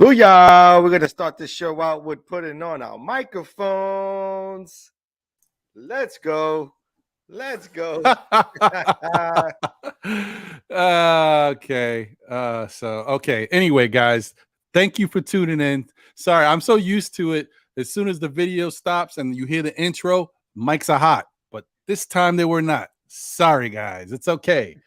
Booyah! We're going to start this show out with putting on our microphones. Let's go. Let's go. Okay. Anyway, guys, thank you for tuning in. Sorry, I'm so used to it. As soon as the video stops and you hear the intro, mics are hot. But this time they were not. Sorry, guys. It's okay.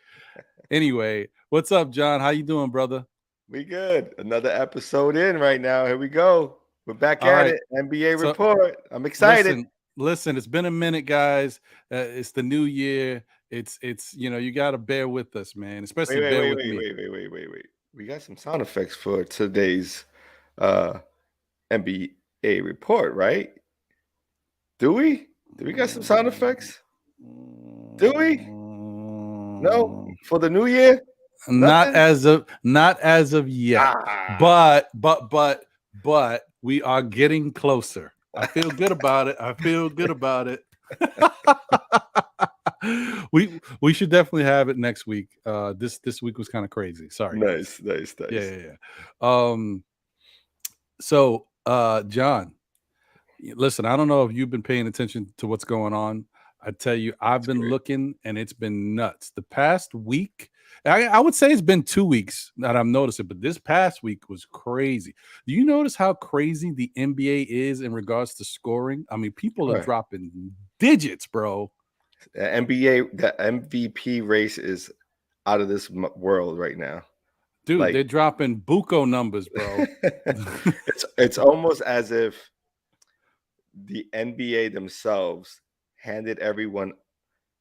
Anyway, what's up, John? How you doing, brother? We good. Another episode in right now. Here we go. We're back at it. NBA report. I'm excited. Listen, it's been a minute, guys. It's the new year. It's you got to bear with us, man. Especially bear with me. Wait. We got some sound effects for today's NBA report, right? Do we? Do we got some sound effects? Do we? No? For the new year? Not as of yet. But we are getting closer. I feel good about it. We should definitely have it next week. This week was kind of crazy. Sorry. Nice. Yeah. So John, listen, I don't know if you've been paying attention to what's going on. I tell you, I've been looking and it's been nuts. The past week, I would say it's been 2 weeks that I've noticed it, but this past week was crazy. Do you notice how crazy the NBA is in regards to scoring? I mean, people are dropping digits, bro. The MVP race is out of this world right now. Dude, they're dropping buco numbers, bro. It's almost as if the NBA themselves handed everyone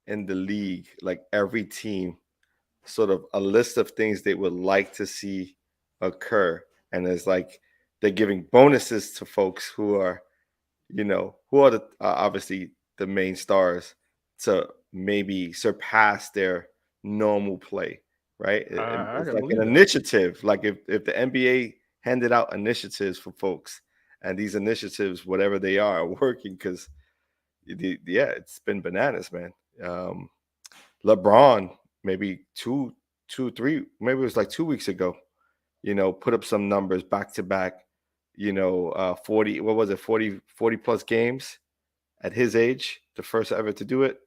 in the league, like every team, sort of a list of things they would like to see occur. And it's like they're giving bonuses to folks who are the obviously the main stars to maybe surpass their normal play, right? It's like an initiative. Like if the NBA handed out initiatives for folks, and these initiatives, whatever they are working, because it's been bananas, man. LeBron, maybe two, three, maybe it was like 2 weeks ago, put up some numbers back to back, 40, what was it, 40 plus games at his age, the first ever to do it.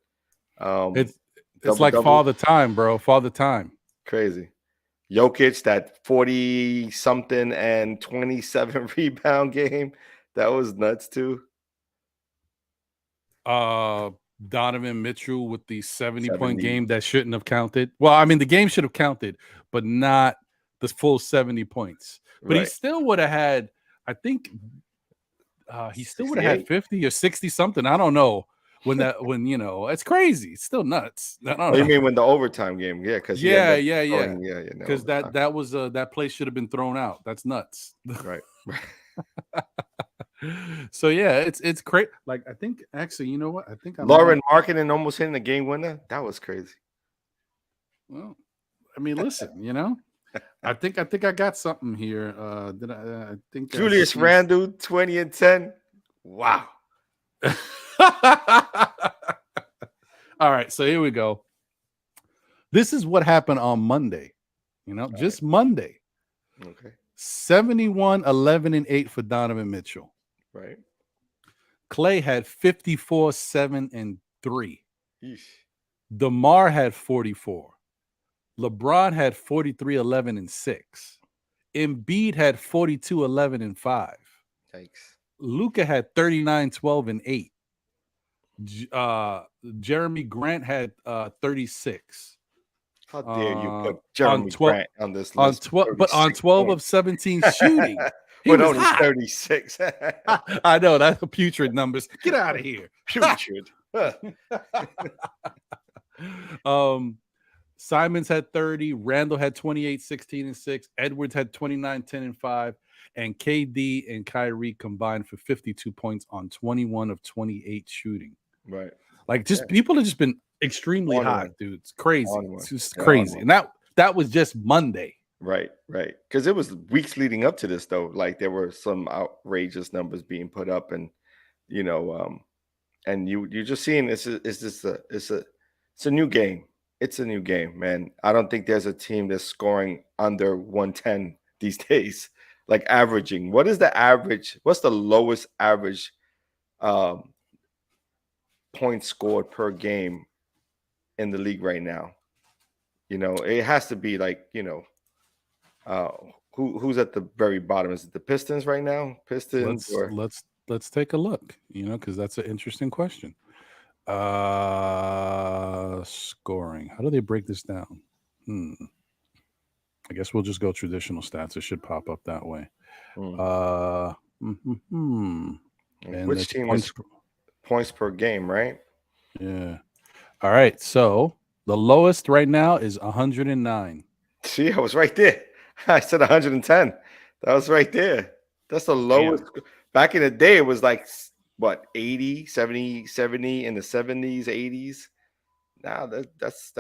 It's like Father Time, bro. Father Time. Crazy. Jokic, that 40 something and 27 rebound game. That was nuts too. Donovan Mitchell with the 70-point game that shouldn't have counted. Well, I mean, the game should have counted, but not the full 70 points. But he still would have had, I think he still would have had 50 or 60 something. I don't know. When it's crazy. It's still nuts. You mean when the overtime game? Yeah, because because that was that place should have been thrown out. That's nuts. Right. So yeah, it's crazy. Like I think actually, you know what? I think Lauren Marketing almost hitting the game winner. That was crazy. Well, I mean, listen, I think I got something here. I think Julius Randle 20 and 10. Wow. All right, so here we go. This is what happened on Monday. Just Monday. Okay. 71, 11, and 8 for Donovan Mitchell. Right. Clay had 54, 7, and 3. Yeesh. DeMar had 44. LeBron had 43, 11, and 6. Embiid had 42, 11, and 5. Thanks. Luka had 39, 12, and 8. Jeremy Grant had 36. How dare you put On Jeremy 12 Grant on this on list? 12, but on 36 12 of points 17 shooting, he with was only hot. 36. I know that's putrid numbers. Get out of here. Putrid. Simons had 30, Randall had 28, 16, and 6, Edwards had 29, 10, and 5, and KD and Kyrie combined for 52 points on 21 of 28 shooting. Right. Like, just people have just been extremely On hot, one. dude. It's crazy. On one. It's just Yeah, on crazy. one. And that was just Monday. Right. Because it was weeks leading up to this, though. Like there were some outrageous numbers being put up, and and you're just seeing it's a new game. It's a new game, man. I don't think there's a team that's scoring under 110 these days. Like averaging. What is the average? What's the lowest average points scored per game in the league right now? It has to be like, who's at the very bottom? Is it the Pistons right now? Pistons Let's take a look, because that's an interesting question. Scoring. How do they break this down? I guess we'll just go traditional stats. It should pop up that way. And which team is points per game, right? Yeah. All right. So the lowest right now is 109. See, I was right there. I said 110. That was right there. That's the lowest. Damn. Back in the day, it was like, what, 80, 70 in the 70s, 80s. Now that's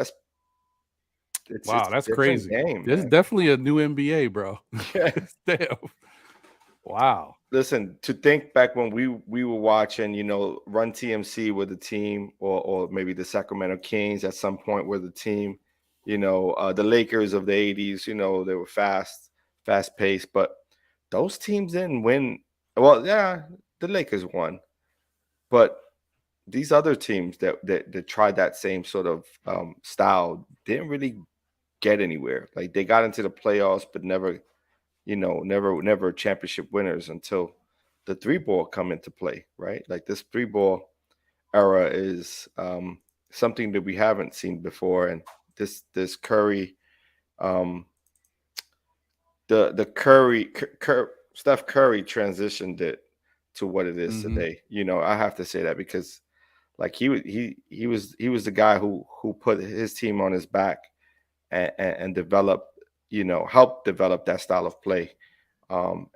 wow, that's crazy. Game, This is definitely a new NBA, bro. Yes. Damn. Wow. Listen, to think back when we were watching, Run TMC with the team, or maybe the Sacramento Kings at some point were the team, the Lakers of the 80s, they were fast paced, but those teams didn't win. Well, yeah, the Lakers won, but these other teams that tried that same sort of style didn't really get anywhere. Like they got into the playoffs, but never championship winners until the three ball come into play, right? Like this three ball era is something that we haven't seen before, and this Curry, the Steph Curry transitioned it to what it is today. I have to say that because like he was the guy who put his team on his back and developed, helped develop that style of play. What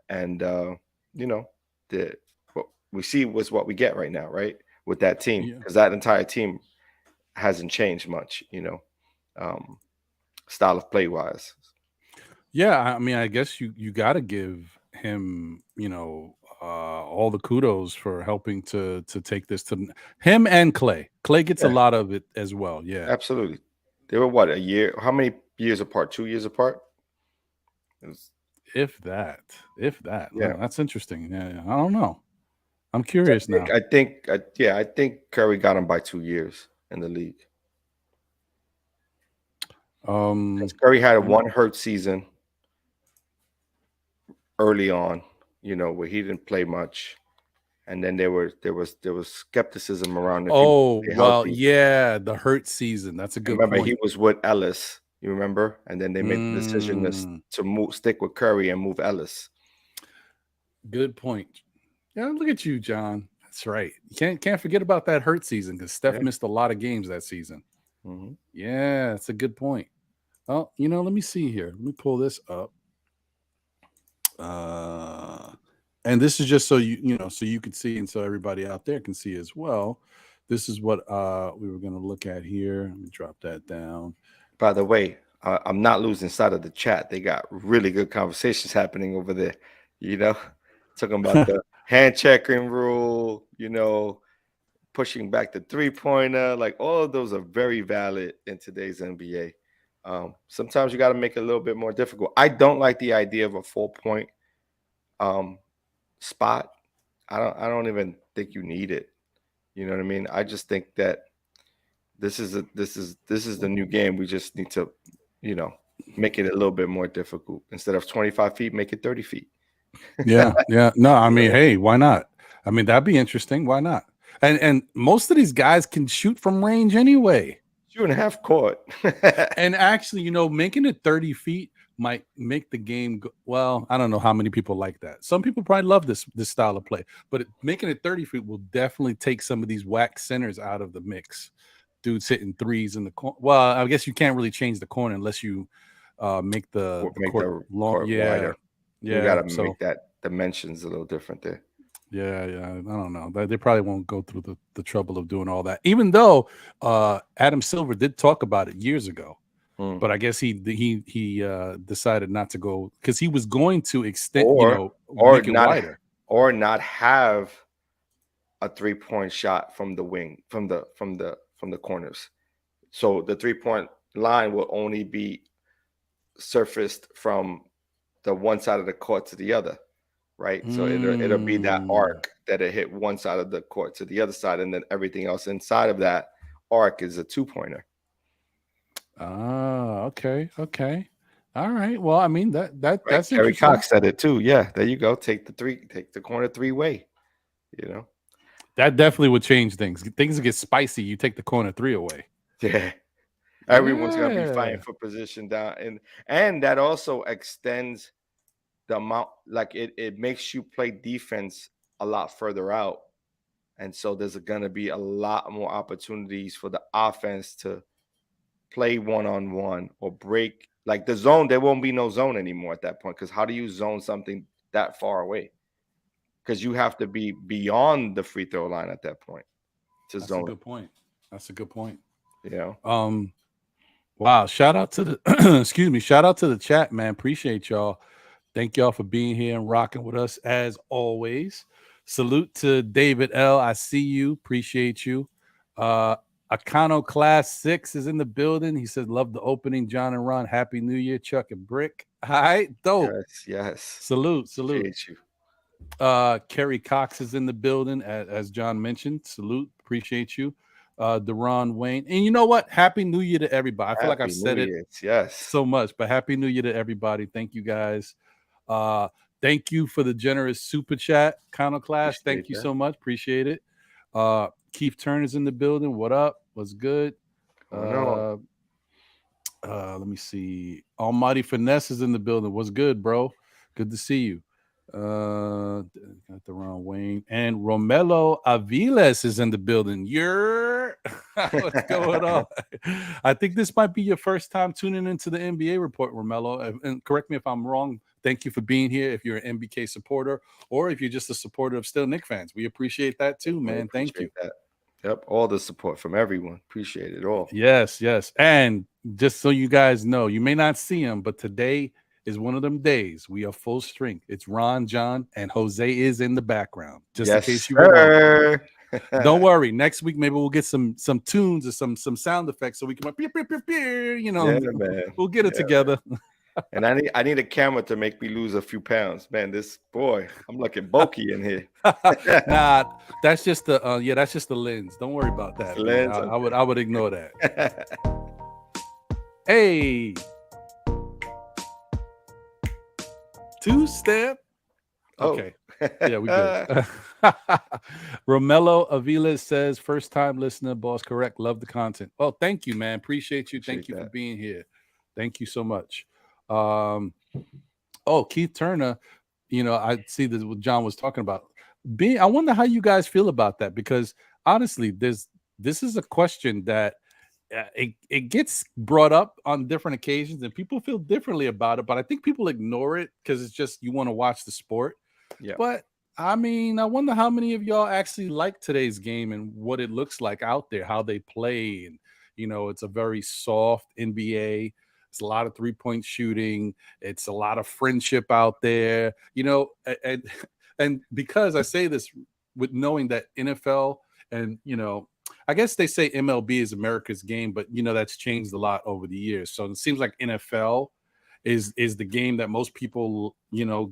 we see was what we get right now, right? With that team, because that entire team hasn't changed much, style of play wise. Yeah, I mean, I guess you got to give him, all the kudos for helping to take this to him and Clay. Clay gets a lot of it as well. Yeah, absolutely. They were what, a year? How many years apart? 2 years apart? If that. Yeah, that's interesting. Yeah, I don't know. I'm curious now. I think Curry got him by 2 years in the league. Curry had one hurt season early on, where he didn't play much, and then there was skepticism around. Yeah, the hurt season. That's a good point. He was with Ellis. You remember? And then they made the decision to stick with Curry and move Ellis. Good point. Yeah, look at you, John. That's right. You can't forget about that hurt season because Steph missed a lot of games that season. Yeah, that's a good point. Well, let me see here. Let me pull this up. And this is just so so you can see, and so everybody out there can see as well. This is what we were going to look at here. Let me drop that down. By the way, I'm not losing sight of the chat. They got really good conversations happening over there. Talking about the hand checking rule. Pushing back the 3-pointer. Like all of those are very valid in today's NBA. Sometimes you got to make it a little bit more difficult. I don't like the idea of a 4-point spot. I don't even think you need it. You know what I mean? I just think that this is the new game. We just need to, make it a little bit more difficult. Instead of 25 feet, make it 30 feet. Yeah. No, I mean, hey, why not? I mean, that'd be interesting. Why not? And most of these guys can shoot from range anyway. and a half court. And actually, you know, making it 30 feet might make the game go, well, I don't know how many people like that. Some people probably love this style of play, but making it 30 feet will definitely take some of these whack centers out of the mix. Dudes hitting threes in the corner. Well, I guess you can't really change the corner unless you make the court long. Court wider. You got to So make that dimensions a little different there. yeah, I don't know. They probably won't go through the trouble of doing all that. Even though Adam Silver did talk about it years ago, but I guess he decided not to go because he was going to extend, or make it not, wider, or not have a 3-point shot from the wing, from the corners. So the 3-point line will only be surfaced from the one side of the court to the other, right? So it'll be that arc that it hit one side of the court to the other side, and then everything else inside of that arc is a 2-pointer. Ah, okay. All right. Well, I mean that's Kerry interesting. Cox said it too. Yeah, there you go. Take the corner 3-way. You know, that definitely would change things. Things get spicy. You take the corner 3 away. Yeah, everyone's gonna be fighting for position down, and that also extends the amount. Like it makes you play defense a lot further out, and so there's gonna be a lot more opportunities for the offense to play one-on-one or break. Like the zone, there won't be no zone anymore at that point, because how do you zone something that far away? Because you have to be beyond the free throw line at that point to zone. That's a good point. You know. Wow. Shout out to the excuse me. Shout out to the chat, man. Appreciate y'all. Thank y'all for being here and rocking with us as always. Salute to David L. I see you. Appreciate you. Akano Class 6 is in the building. He said, love the opening, John and Ron. Happy New Year, Chuck and Brick. All right, dope. Yes. Salute. Appreciate you. Kerry Cox is in the building, as John mentioned. Salute. Appreciate you. Deron Wayne. And you know what? Happy New Year to everybody. I feel like I've said it so much, but Happy New Year to everybody. Thank you, guys. Thank you for the generous super chat, Kano Class. Thank you so much. Appreciate it. Keith Turner's in the building. What up? What's good? Let me see. Almighty Finesse is in the building. What's good, bro? Good to see you. Got the wrong Wayne. And Romelo Aviles is in the building. What's going on? I think this might be your first time tuning into the NBA report, Romelo. And correct me if I'm wrong. Thank you for being here. If you're an MBK supporter or if you're just a supporter of still Knicks fans, we appreciate that too, man. Thank you. That. Yep, all the support from everyone. Appreciate it all. Yes. And just so you guys know, you may not see him, but today is one of them days. We are full strength. It's Ron, John, and Jose is in the background. Just in case you were wondering. Don't worry. Next week, maybe we'll get some tunes or some sound effects so we can, we'll get it together. And I need a camera to make me lose a few pounds, man. This boy, I'm looking bulky in here. Nah, that's just the that's just the lens. Don't worry about that. Lens, I would ignore that. Hey, 2-step. Okay. Yeah, we good. Romelo Aviles says, first time listener, boss. Correct. Love the content. Well, thank you, man. Appreciate you. Thank you for being here. Thank you so much. Keith Turner, I see that what John was talking about. I wonder how you guys feel about that, because honestly, this is a question that it gets brought up on different occasions and people feel differently about it, but I think people ignore it because it's just you want to watch the sport. Yeah. But I mean, I wonder how many of y'all actually like today's game and what it looks like out there, how they play. And it's a very soft NBA. It's a lot of 3-point shooting. It's a lot of friendship out there, and because I say this with knowing that NFL and, I guess they say MLB is America's game, but, that's changed a lot over the years. So it seems like NFL is the game that most people,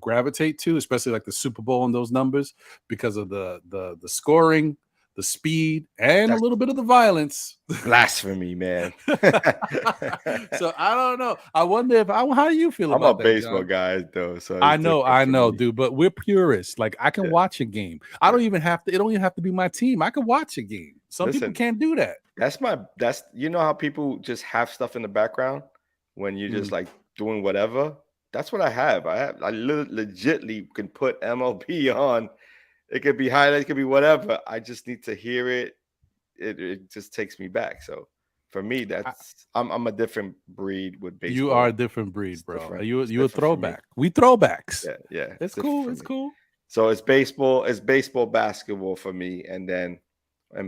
gravitate to, especially like the Super Bowl and those numbers because of the scoring, the speed, and a That's little bit of the violence. blasphemy, man. So I don't know. I wonder if how do you feel I'm a about that, baseball John? guy though, so it's different I for know, me. dude. But we're purists. Like I can Yeah, watch a game. I don't yeah. even have to. It don't even have to be my team. I can watch a game. Some people Listen, can't do that. that's you know how people just have stuff in the background when you're just Mm. like doing whatever. That's what I have. I legitly can put MLB on. It could be highlight, it could be whatever. I just need to hear it. It just takes me back. So for me, I'm a different breed with You are a baseball. different It's breed, bro. different. It's You a different for me. throwback. We throwbacks. Yeah, yeah. It's It's different cool. for It's me. cool. So it's baseball, basketball for me, and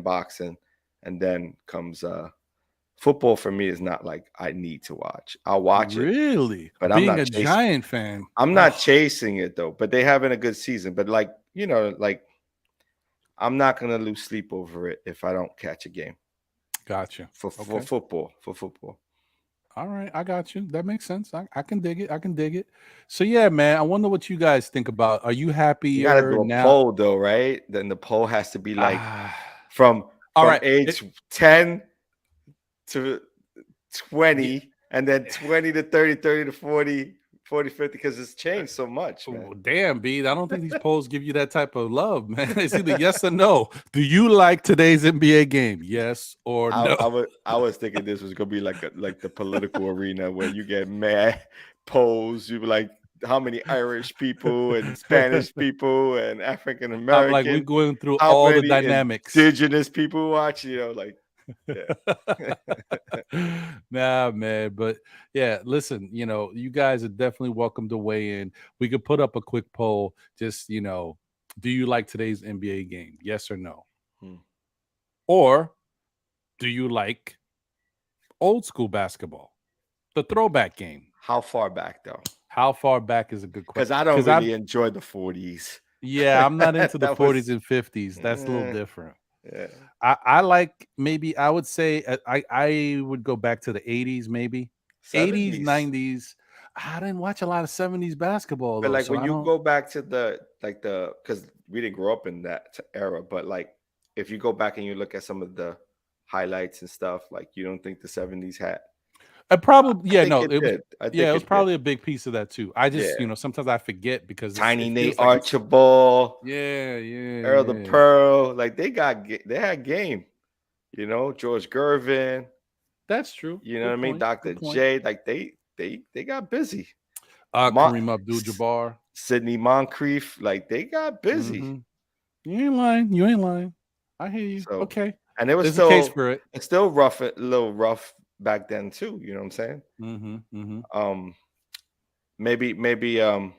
boxing, and then comes football for me is not like I need to watch. I'll watch it, Really? but I'm Being not a chasing. Giant fan. I'm Oh, not chasing it though. But they having a good season. But like like I'm not gonna lose sleep over it if I don't catch a game gotcha. for Okay. football. For football, All right. I got you. That makes sense. I can dig it. I can dig it. So yeah, man. I wonder what you guys think about. Are you you got to happier do a now? poll though, right? Then the poll has to be like Ah, from all right. age 10 to Yeah. 20 and then 20 to 30, 30 to 40, 40, 50 because it's changed so much, man. Oh, damn, B. I don't think these polls give you that type of love, man. It's either yes or no. Do you like today's NBA game? Yes or no? I was thinking this was gonna be like the political arena where you get mad polls. You be like, how many Irish people and Spanish people and African I'm like, we're American, going through how all the many dynamics. indigenous people watch? Like, yeah. Nah, man. But yeah, listen, you guys are definitely welcome to weigh in. We could put up a quick poll. Just, do you like today's NBA game? Yes or no? Hmm. Or do you like old school basketball? The throwback game. How far back though? How far back is a good Because question. I don't really enjoy the 40s. Yeah, I'm not into the That 40s was and 50s. That's a little eh, different. yeah. I like maybe I would say I would go back to the 80s, maybe 80s, 70s. 90s. I didn't watch a lot of 70s basketball But though, like so when I you don't. go back to the because we didn't grow up in that era, but like if you go back and you look at some of the highlights and stuff, like you don't think the 70s had. I probably I yeah, think no, it it was did. I yeah, think it was it did. probably a big piece of that too. I just, Yeah. sometimes I forget because Tiny it Nate feels like it's Archibald, yeah, yeah, Earl the yeah. Pearl, like they had game, George Gervin, That's true. you know what Good I mean? point. Dr. Good point. J, like they got busy. Kareem S- Abdul-Jabbar. Sidney Moncrief, like they got busy. Mhm. You ain't lying. You ain't lying. I hear you. So, Okay. and it was There's a case for it. it's still rough, a little rough back then too. You know what I'm saying? Mhm. Mhm. Um, maybe a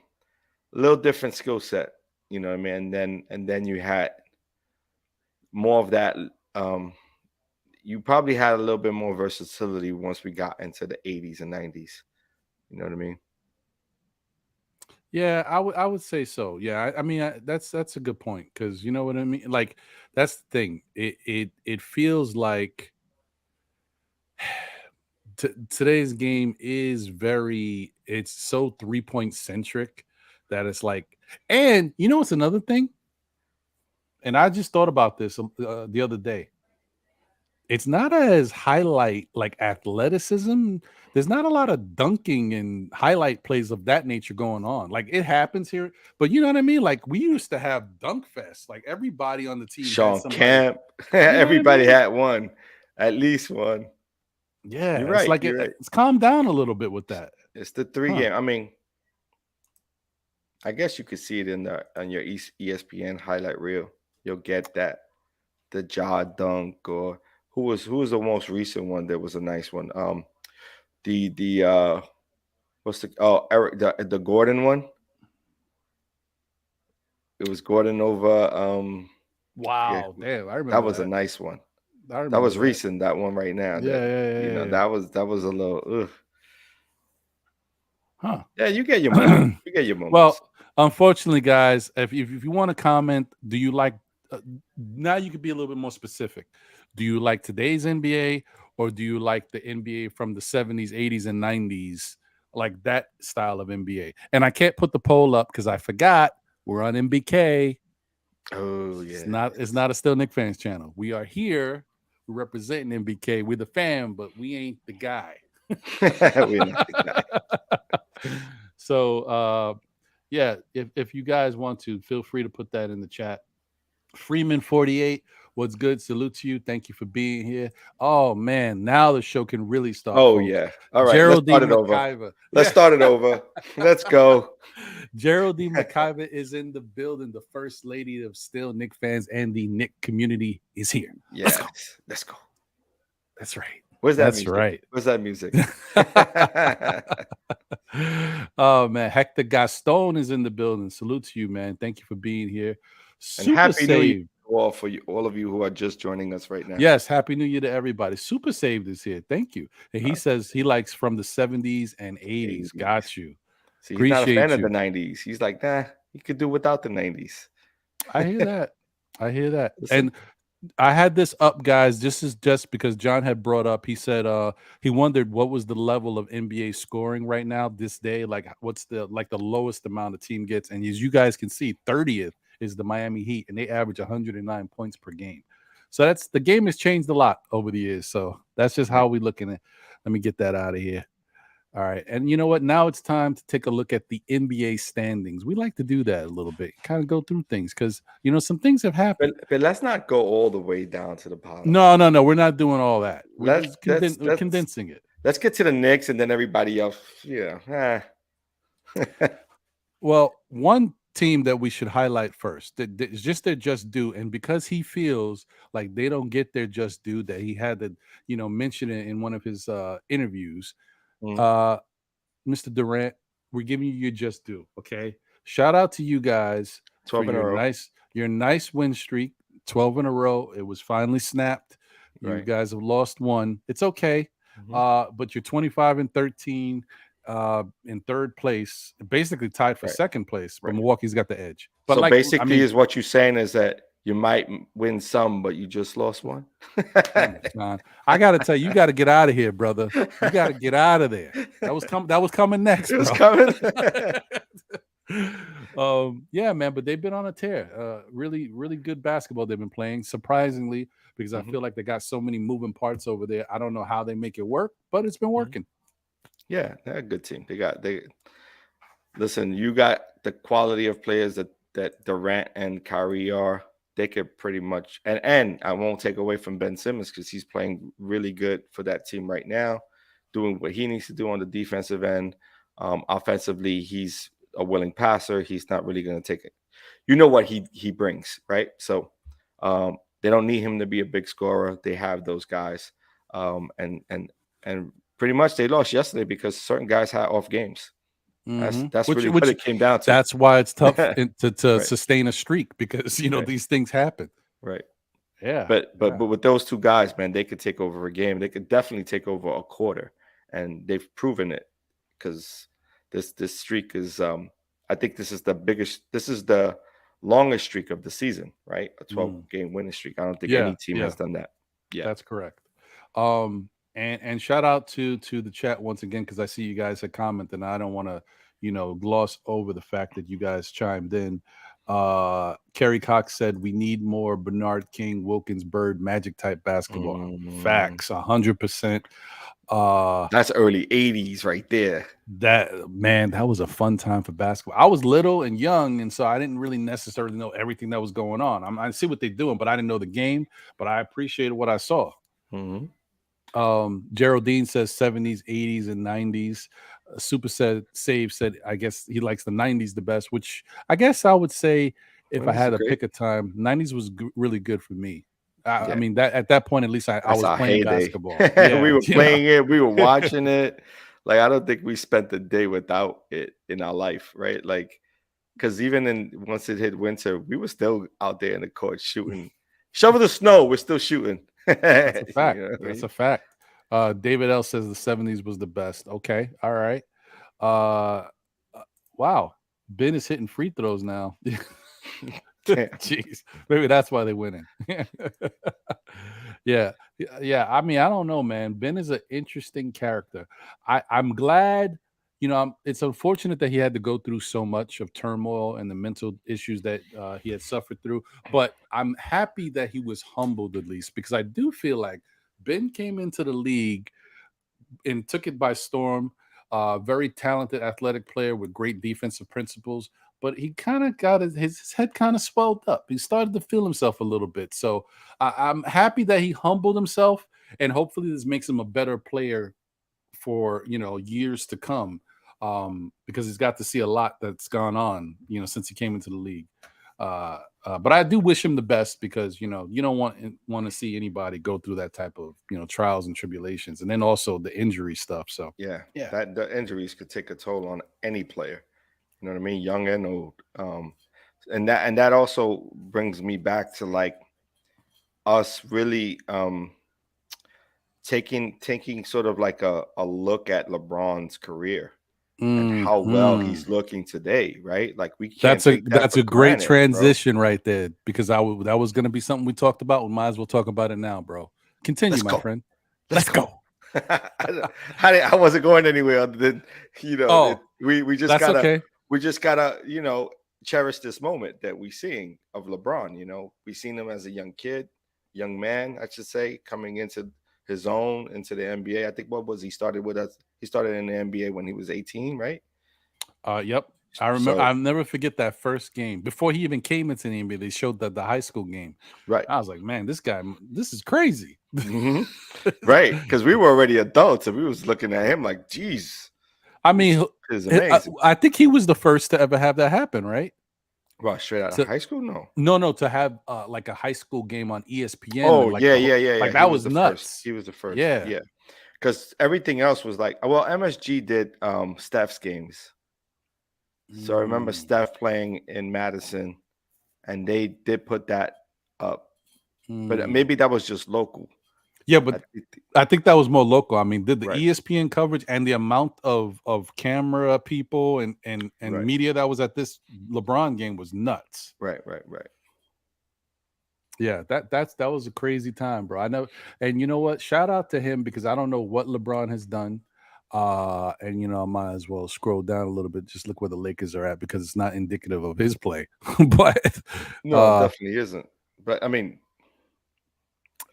little different skill set. You know what I mean? And then you had more of that. Um, you probably had a little bit more versatility once we got into the 80s and 90s. You know what I mean? Yeah, I would say so. Yeah, I mean that's a good point because you know what I mean. Like that's the thing. It feels like today's game is very. It's so 3 point centric that it's like. And you know what's another thing? And I just thought about this the other day. It's not as highlight like athleticism. There's not a lot of dunking and highlight plays of that nature going on. Like it happens here, but you know what I mean? Like we used to have dunk fest. Like everybody on the team had Sean somebody, Kemp, you know what I everybody mean? had one, at least one. You're Yeah, it's right. like You're right. it's calmed down a little bit with that. It's the three Huh. game. I mean, I guess you could see it in the on your ESPN highlight reel. You'll get that the jaw dunk or who was the most recent one that was a nice one. The what's the Eric the Gordon one. It was Gordon over forget Wow, who. damn, I That remember was a that. nice one. I That remember was that. recent. That one right now. Yeah, That yeah, yeah, yeah. that was a little. Ugh. Huh. Yeah, you get your moments. You get your moments. Well, unfortunately, guys, if you want to comment, do you like now you could be a little bit more specific. Do you like today's NBA or do you like the NBA from the 70s, 80s, and 90s, like that style of NBA? And I can't put the poll up because I forgot we're on MBK. Oh It's yeah. not. It's not a Still Nick Fans channel. We are here. We're representing MBK. We're the fan, but we ain't the guy. We're not the guy. So yeah, if you guys want to, feel free to put that in the chat. Freeman 48, what's good? Salute to you. Thank you for being here. Oh man, now the show can really start, Oh folks. yeah. All right, let's start Geraldine it over. McIver. Let's Yeah. start it over. Let's go. Geraldine McIver is in the building. The first lady of Still Nick Fans and the Nick community is here. Yes. Let's go. That's right. Where's that That's music? right. Where's that music? Oh man, Hector Gaston is in the building. Salute to you, man. Thank you for being here. And Super happy New Year Save. to all for you, all of you who are just joining us right now. Yes, happy New Year to everybody. Super Saved is here. Thank you. And he says he likes from the 70s and 80s. Got you. See, he's not a Appreciate fan of you. the 90s. He's like, nah, he could do without the 90s. I hear that. I hear that. Listen. And I had this up, guys. This is just because John had brought up. He said he wondered what was the level of NBA scoring right now this day. Like, what's the lowest amount a team gets? And as you guys can see, 30th is the Miami Heat, and they average 109 points per game. So that's the game has changed a lot over the years. So that's just how we looking at. Let me get that out of here. All right. And you know what? Now it's time to take a look at the NBA standings. We like to do that a little bit, kind of go through things because, you know, some things have happened. But let's not go all the way down to the bottom. No. We're not doing all that. We're just we're condensing it. Let's get to the Knicks and then everybody else. Yeah. Well, one team that we should highlight first, that is just their just due. And because he feels like they don't get their just due, that he had to, you know, mention it in one of his interviews. Mr. Durant, we're giving you your just due. Okay. Shout out to you guys 12 for in a row. your nice win streak. 12 in a row. It was finally snapped. You guys have lost one. It's okay. But you're 25-13 in third place, basically tied for second place, but Milwaukee's got the edge. But so basically, is what you're saying is that you might win some, but you just lost one. I got to tell you, you got to get out of here, brother. You got to get out of there. That was coming next. It was coming. Yeah, man, but they've been on a tear. Really, really good basketball they've been playing, surprisingly, because I feel like they got so many moving parts over there. I don't know how they make it work, but it's been working. Yeah, they're a good team. Listen, you got the quality of players that Durant and Kyrie are. They could pretty much, and I won't take away from Ben Simmons because he's playing really good for that team right now, doing what he needs to do on the defensive end. Offensively, he's a willing passer. He's not really going to take it. You know what he brings, right? So they don't need him to be a big scorer. They have those guys, and pretty much they lost yesterday because certain guys had off games. That's really what it came down to. That's why it's tough to sustain a streak because you know these things happen. Right. Yeah. But with those two guys, man, they could take over a game. They could definitely take over a quarter, and they've proven it because this streak is. I think this is the biggest. This is the longest streak of the season, right? A 12-game winning streak. I don't think any team has done that. Yeah, that's correct. And shout out to the chat once again because I see you guys had commented, and I don't want to, you know, gloss over the fact that you guys chimed in. Kerry Cox said we need more Bernard King, Wilkins, Bird, Magic type basketball. Facts, 100%. That's early 80s right there. That was a fun time for basketball. I was little and young, and so I didn't really necessarily know everything that was going on. I see what they're doing, but I didn't know the game. But I appreciated what I saw. Geraldine says 70s, 80s, and 90s. Super Save said, I guess he likes the 90s the best, which I guess I would say if I had to pick a time, 90s was really good for me. I mean, that at that point, at least I was playing basketball. We were playing it. We were watching it. Like, I don't think we spent the day without it in our life, right? Like, because even once it hit winter, we were still out there in the court shooting. Shovel the snow, we're still shooting. That's a fact. That's a fact. David L says the 70s was the best. Okay. All right. Wow. Ben is hitting free throws now. Jeez. Maybe that's why they're winning. Yeah. I mean, I don't know, man. Ben is an interesting character. I'm glad it's unfortunate that he had to go through so much of turmoil and the mental issues that he had suffered through. But I'm happy that he was humbled at least, because I do feel like Ben came into the league and took it by storm. Very talented athletic player with great defensive principles, but he kind of got his head kind of swelled up. He started to feel himself a little bit. So I'm happy that he humbled himself, and hopefully this makes him a better player for years to come, because he's got to see a lot that's gone on since he came into the league. But I do wish him the best, because you don't want to see anybody go through that type of trials and tribulations, and then also the injury stuff. So Yeah, yeah. that the injuries could take a toll on any player. You know what I mean, young and old. And that also brings me back to like us really taking sort of like a look at LeBron's career and how well Mhm. he's looking today, right? Like we can't That's a take that that's for a great granted, bro. transition right there, because that was going to be something we talked about. We might as well talk about it now, bro. Continue, Let's my go. friend. Let's Let's go. go. I wasn't going anywhere other than Oh, we just that's gotta okay. cherish this moment that we seeing of LeBron. We seen him as a young kid, young man, I should say, coming into his own into the NBA. I think what was he started with us? He started in the NBA when he was 18, right? Yep. I remember. So I'll never forget that first game before he even came into the NBA. They showed the high school game. right, I was like, man, this guy, this is crazy. hmm right, because we were already adults and we was looking at him like, geez, I this mean, is amazing. I think he was the first to ever have that happen, right? Well, straight out of To high school, no. No, to have like a high school game on ESPN, and Oh like yeah, the whole, yeah, yeah, yeah. like He that was was the first. nuts. He was the first. Yeah. Yeah, because everything else was like, well, MSG did Steph's games. So I remember Mm, Steph playing in Madison, and they did put that up. But mm. maybe that was just local. Yeah, I but think, I think that was more local. I mean, did the right, ESPN coverage and the amount of camera people and right, media that was at this LeBron game was nuts. right, right, right. Yeah, that was a crazy time, bro. I know, and you know what? Shout out to him, because I don't know what LeBron has done. And I might as well scroll down a little bit, just look where the Lakers are at, because it's not indicative of his play. But No, it uh definitely isn't. But I mean,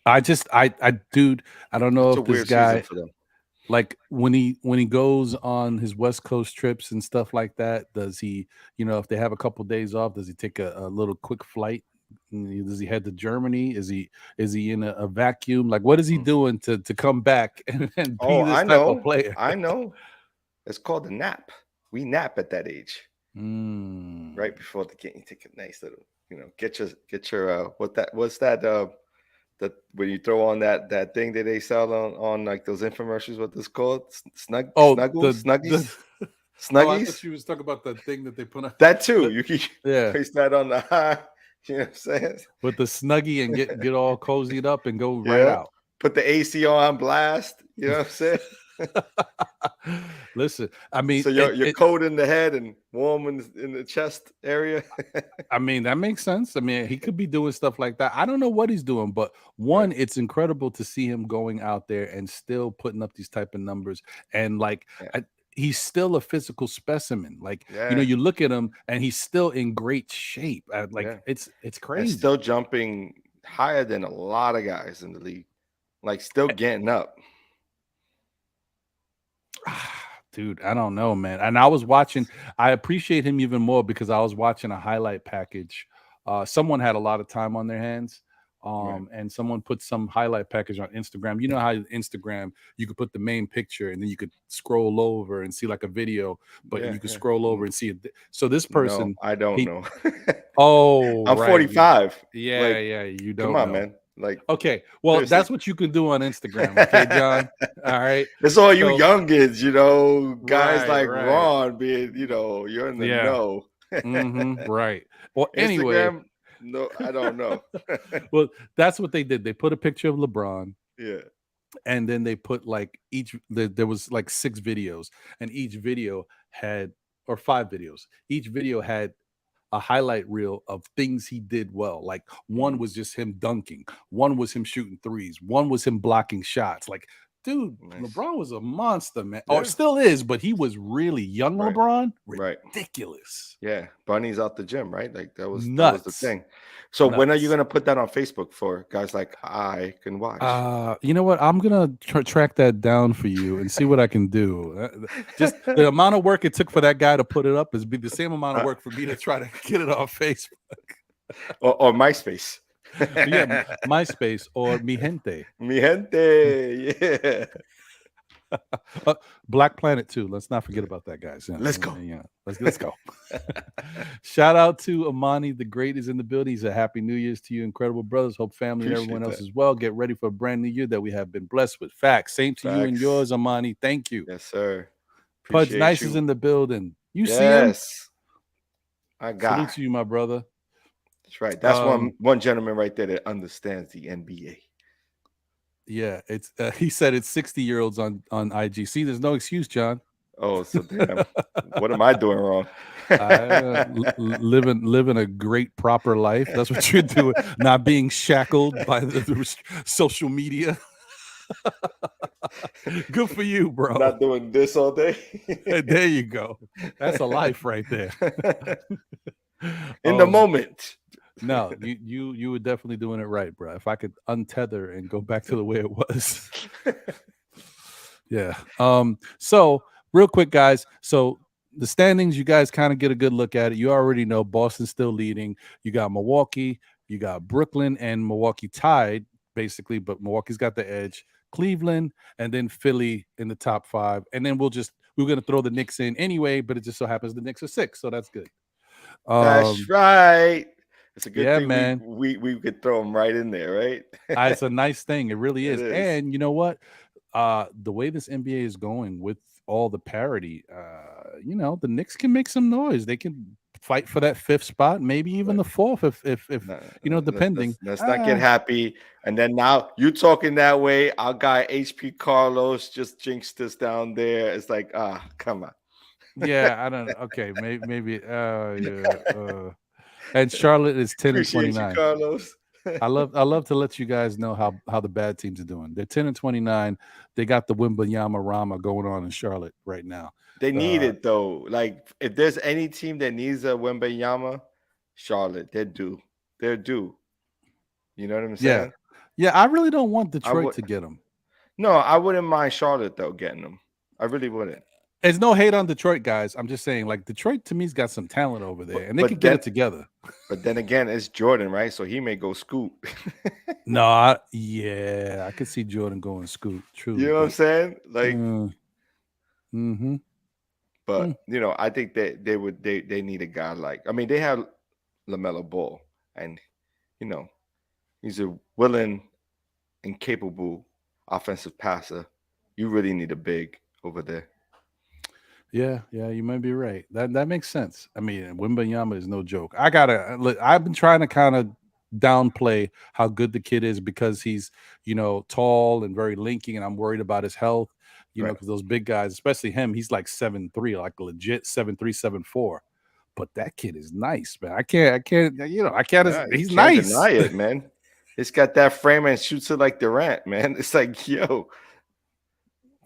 I dude, I don't know it's a if this weird season guy, for them. like when he goes on his West Coast trips and stuff like that, does he, if they have a couple days off, does he take a little quick flight? Does he head to Germany? Is he in a vacuum? Like, what is he Hmm. doing to come back and be Oh, this type of player? I know. It's called a nap. We nap at that age. Mm. Right before the game. You take a nice little, get your what's that the when you throw on that thing that they sell on like those infomercials, what this called? Oh, the Snuggies? oh, I thought Snuggies? you was talking about the thing that they put on. That too. the- You can yeah, place that on the high, you know what I'm saying? with the snuggie, and get all cozied up and go right Yeah. out. Put the AC on blast, you know what I'm saying? Listen, I mean, So you're cold in the head and warm in the chest area. I mean, that makes sense. I mean, he could be doing stuff like that. I don't know what he's doing, but Right. one, it's incredible to see him going out there and still putting up these type of numbers. And like, Yeah. he's still a physical specimen. Like, Yeah. you look at him and he's still in great shape. Like, Yeah. it's And still crazy. jumping higher than a lot of guys in the league. Like still getting up. Dude, I don't know, man. And I was watching, I appreciate him even more because I was watching a highlight package. Someone had a lot of time on their hands. Right. And someone put some highlight package on Instagram. You know how Instagram, you could put the main picture and then you could scroll over and see like a video, but Yeah. you could Yeah. scroll over and see it. So this No, person, I don't he, know. oh, I'm right. 45. Yeah, Like, yeah, you come don't on, know. man. Like, Okay. Well, seriously. that's what you can do on Instagram. Okay, John. All right. It's all you So, youngins, guys right, like right. Ron being, you're in the Yeah. know. Right. Well, anyway, Instagram, no, I don't know. well, that's what they did. They put a picture of LeBron, Yeah. and then they put like there was like 6 videos, and each video had, or 5 videos. Each video had a highlight reel of things he did well. Like one Mhm. was just him dunking, one was him shooting threes, one was him blocking shots. Like dude, Nice. LeBron was a monster, man. Yeah. Or still is, but he was really young. Right. LeBron, Right. ridiculous. Yeah, Bunny's out the gym, right? Like that was the Nuts. thing. So when are you Nuts. gonna put that on Facebook for guys like I can watch? You know what? I'm gonna track that down for you and see what I can do. Just the amount of work it took for that guy to put it up is be the same amount of work for me to try to get it on Facebook or MySpace. yeah, MySpace or Mi Gente. Mi gente, yeah. Black Planet too. Let's not forget about that, guys. Yeah, Let's go. Yeah, let's go. Shout out to Amani, the great is in the building. He said, "Happy New Year's to you, incredible brothers. Hope family Appreciate and everyone else that. as well. Get ready for a brand new year that we have been blessed with. Facts. Same to you and Facts. yours, Amani. Thank you. Yes, sir. Pudge Appreciate Nice you. is in the building. You see him? Yes. I got. Salute to you, my brother. That's right. That's one gentleman right there that understands the NBA. Yeah, it's he said it's 60-year-olds on IG. See, there's no excuse, John. Oh, so damn. What am I doing wrong? Living a great proper life. That's what you're doing. Not being shackled by the social media. Good for you, bro. Not doing this all day. There you go. That's a life right there. In the moment. No, you were definitely doing it right, bro. If I could untether and go back to the way it was. Yeah. So real quick, guys. So the standings, you guys kind of get a good look at it. You already know Boston's still leading. You got Milwaukee, you got Brooklyn, and Milwaukee tied, basically, but Milwaukee's got the edge. Cleveland, and then Philly in the top 5. And then we're going to throw the Knicks in anyway, but it just so happens the Knicks are 6, so that's good. That's right. It's a good thing, man. We could throw them right in there, right? It's a nice thing. It really is. It is. And you know what? The way this NBA is going with all the parity, the Knicks can make some noise. They can fight for that 5th spot, maybe even the 4th, if depending. Let's not get happy. And then now you talking that way. Our guy HP Carlos just jinxed us down there. It's like, come on. Yeah, I don't know. Okay, maybe. And Charlotte is 10-29. Carlos. I love to let you guys know how the bad teams are doing. They're 10-29. They got the Wembanyama Rama going on in Charlotte right now. They need it though. Like if there's any team that needs a Wembanyama, Charlotte, they're due. They're due. You know what I'm saying? Yeah. I really don't want Detroit to get them. No, I wouldn't mind Charlotte though getting them. I really wouldn't. There's no hate on Detroit, guys. I'm just saying, like, Detroit to me's got some talent over there, and they can get it together. But then again, it's Jordan, right? So he may go scoot. No, I could see Jordan going scoot. True. You know what I'm saying? Like, But I think that they need a guy like. I mean, they have LaMelo Ball, and he's a willing and capable offensive passer. You really need a big over there. Yeah, you might be right. That makes sense. I mean, Wembanyama is no joke. I've been trying to kind of downplay how good the kid is because he's, tall and very linky, and I'm worried about his health, because those big guys, especially him, he's like 7'3", like legit 7'3", 7'4". But that kid is nice, man. I can't, he's nice. Deny it, man. He's got that frame and shoots it like Durant, man. It's like, yo.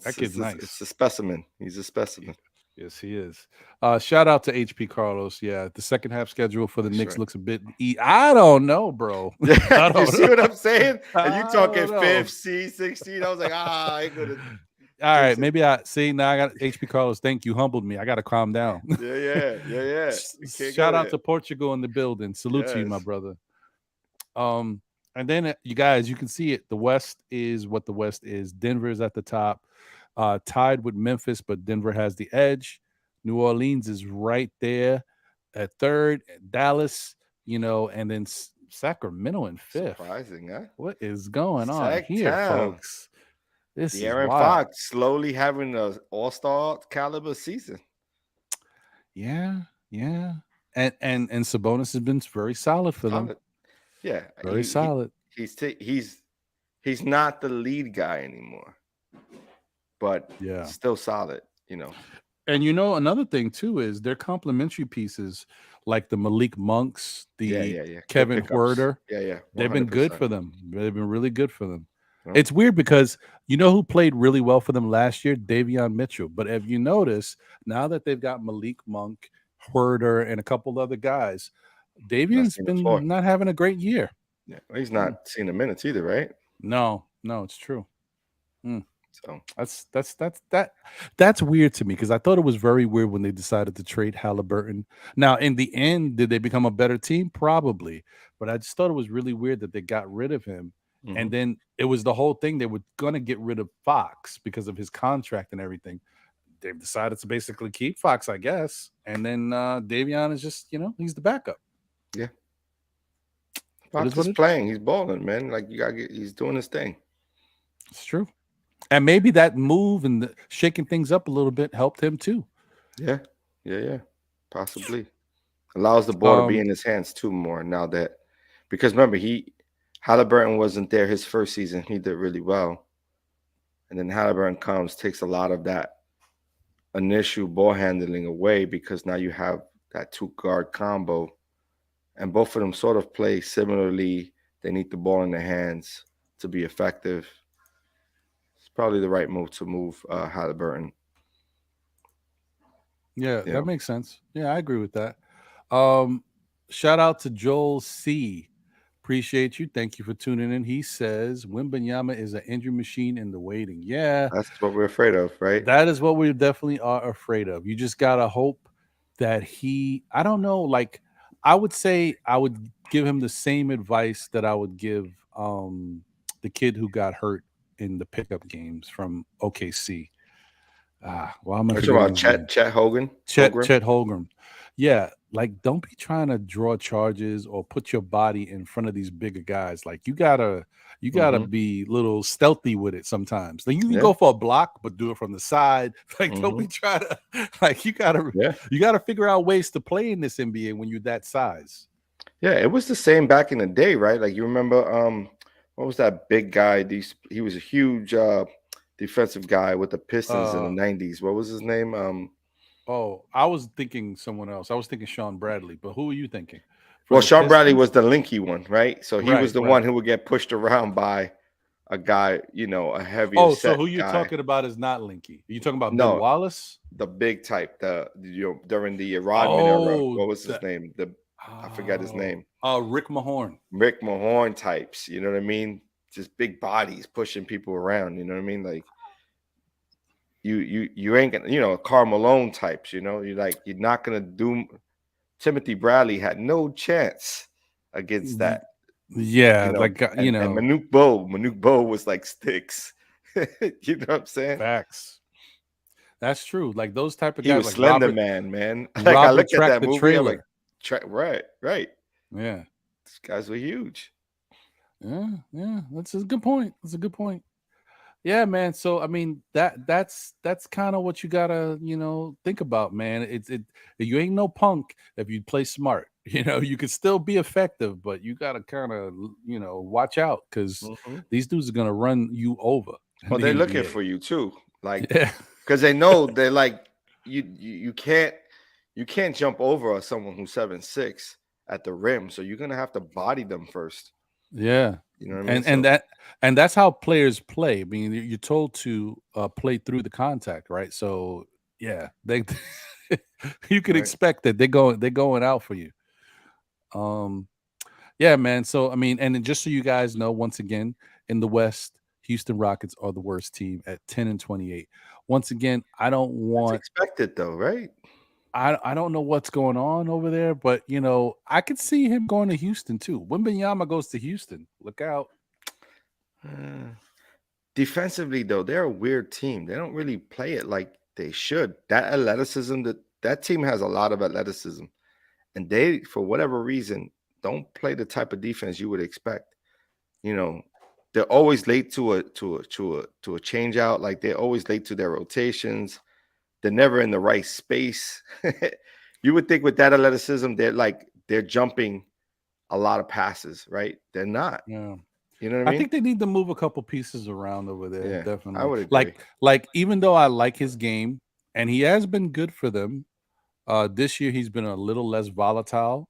That kid's nice. It's a specimen. He's a specimen. Yes, he is. Shout out to HP Carlos. Yeah, the second half schedule for the Knicks looks a bit. I don't know, bro. You see what I'm saying? And you talking 5th, 16? I was like, I ain't gonna. All right, maybe now I got HP Carlos. Thank you, humbled me. I got to calm down. Yeah. Shout out to Portugal in the building. Salute to you, my brother. And then you guys, you can see it. The West is what the West is. Denver's at the top. Tied with Memphis, but Denver has the edge. New Orleans is right there at 3rd. Dallas, and then Sacramento in 5th. Surprising, huh? What is going on here, folks? This is De'Aaron Fox slowly having an all-star caliber season. Yeah. And Sabonis has been very solid for them. Yeah, very solid. He's not the lead guy anymore. But still solid, And another thing too is their complementary pieces like the Malik Monks, the Kevin Huerter. Yeah. 100%. They've been good for them. They've been really good for them. Well, It's weird because you know who played really well for them last year? Davion Mitchell. But if you notice, now that they've got Malik Monk, Herder, and a couple other guys, not Davion's seen the floor. been not having a great year. Yeah, well, he's Mm. not seeing the minutes either, right? No, it's true. Mm. So That's weird to me because I thought it was very weird when they decided to trade Halliburton. Now, in the end, did they become a better team? Probably, but I just thought it was really weird that they got rid of him, and mhm. then it was the whole thing. They were gonna get rid of Fox because of his contract and everything. They've decided to basically keep Fox, I guess, and then Davion is just he's the backup. Yeah, It is Fox what is it. playing. He's balling, man. Like you gotta get. He's doing his thing. It's true, and maybe that move and shaking things up a little bit helped him too. Yeah, yeah. Possibly allows the ball to be Um, in his hands too more now that because remember Halliburton wasn't there his first season. He did really well, and then Halliburton comes takes a lot of that initial ball handling away because now you have that two guard combo, and both of them sort of play similarly. They need the ball in their hands to be effective. It's probably the right move to move Halliburton. Yeah, You that know, makes sense. Yeah, I agree with that. Um, Shout out to Joel C. Appreciate you. Thank you for tuning in. He says Wembanyama is an injury machine in the waiting. Yeah, that's what we're afraid of, right? that is what we definitely are afraid of. You just gotta hope that I don't know, like I would say I would give him the same advice that I would give the kid who got hurt in the pickup games from OKC. Why am I Are you talking forgetting about his name? Chet Hogan? Chet Holgram? Chet Holmgren. Yeah, like don't be trying to draw charges or put your body in front of these bigger guys. Like you gotta Hmm. be a little stealthy with it sometimes. Like you can Yeah. go for a block, but do it from the side. Like don't Hmm. be trying to like Yeah. you gotta figure out ways to play in this NBA when you're that size. Yeah. It was the same back in the day, right? Like you remember what was that big guy? He was a huge defensive guy with the Pistons in the Uh 90s. What was his name? oh, I was thinking someone else. I was thinking Sean Bradley, but who are you thinking? For Well, the Sean Bradley Pistons? was the linky one, right? So he was Right, the one right. who would get pushed around by a guy, a heavier Oh, so set who you're guy. talking about is not Linky. Are you talking about Ben No, Wallace? the big type, during the Rodman era. Oh, What was his the name? I forgot his oh, name. Rick Mahorn. Rick Mahorn types. You know what I mean? Just big bodies pushing people around. You know what I mean? Like you ain't gonna Karl Malone types. You're not gonna do. Timothy Bradley had no chance against Y- that. Yeah, like And Manute Bo was like sticks. You know what I'm saying? facts. That's true. Like those type of He guys, was like Slender Man, man. Like I Robert look at Track that the movie, I'm like, trailer. right, right. Yeah, These guys were huge. yeah. That's a good point. That's a good point. Yeah, man. So I mean that's kind of what you gotta think about, man. You ain't no punk if you play smart. You could still be effective, but you gotta kind of watch out because Mhm. these dudes are gonna run you over in Well, the they're looking NBA. for you too, like Yeah, because they know they're like you can't jump over someone who's 7'6" at the rim, so you're gonna have to body them first. yeah, You know what I mean? and So that's how players play. I mean, you're told to play through the contact, right? So yeah, they you could right. expect that they're going out for you. Um, Yeah, man. So I mean, and then just so you guys know, once again, in the West, Houston Rockets are the worst team at 10-28. Once again, That's expected though, right? I don't know what's going on over there, but I could see him going to Houston too. Wembanyama goes to Houston. Look out. Uh, Defensively though, they're a weird team. They don't really play it like they should. That athleticism, that team has a lot of athleticism, and they, for whatever reason, don't play the type of defense you would expect. You know, they're always late to a change out. Like they're always late to their rotations. They're never in the right space. You would think with that athleticism, they're jumping a lot of passes, right? They're not. Yeah. You know what I I mean? think they need to move a couple pieces around over there, Yeah, I definitely. would agree. Like even though I like his game and he has been good for them, this year he's been a little less volatile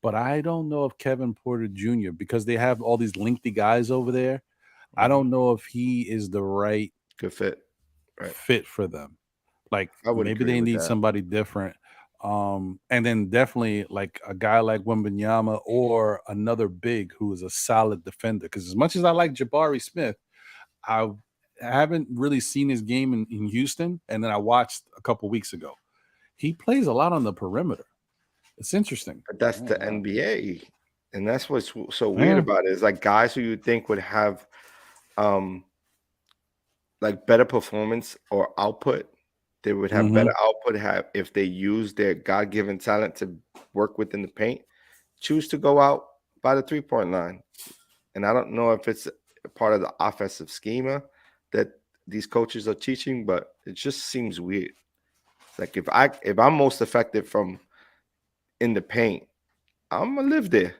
but I don't know if Kevin Porter Jr. because they have all these lengthy guys over there. I don't know if he is the right Good fit. Right. fit for them. Like I would maybe agree they with need that. somebody different. And then definitely like a guy like Wembanyama or another big who is a solid defender. Because as much as I like Jabari Smith, I haven't really seen his game in Houston, and then I watched a couple weeks ago. He plays a lot on the perimeter. It's interesting. But that's I the ain't lying. NBA. And that's what's so weird Yeah. about it. Is like guys who you think would have um like better performance or output, they would have Mhm. better output have if they use their God-given talent to work within the paint, choose to go out by the three-point line. And I don't know if it's a part of the offensive schema that these coaches are teaching, but it just seems weird. Like if I'm most effective from in the paint, I'm gonna live there.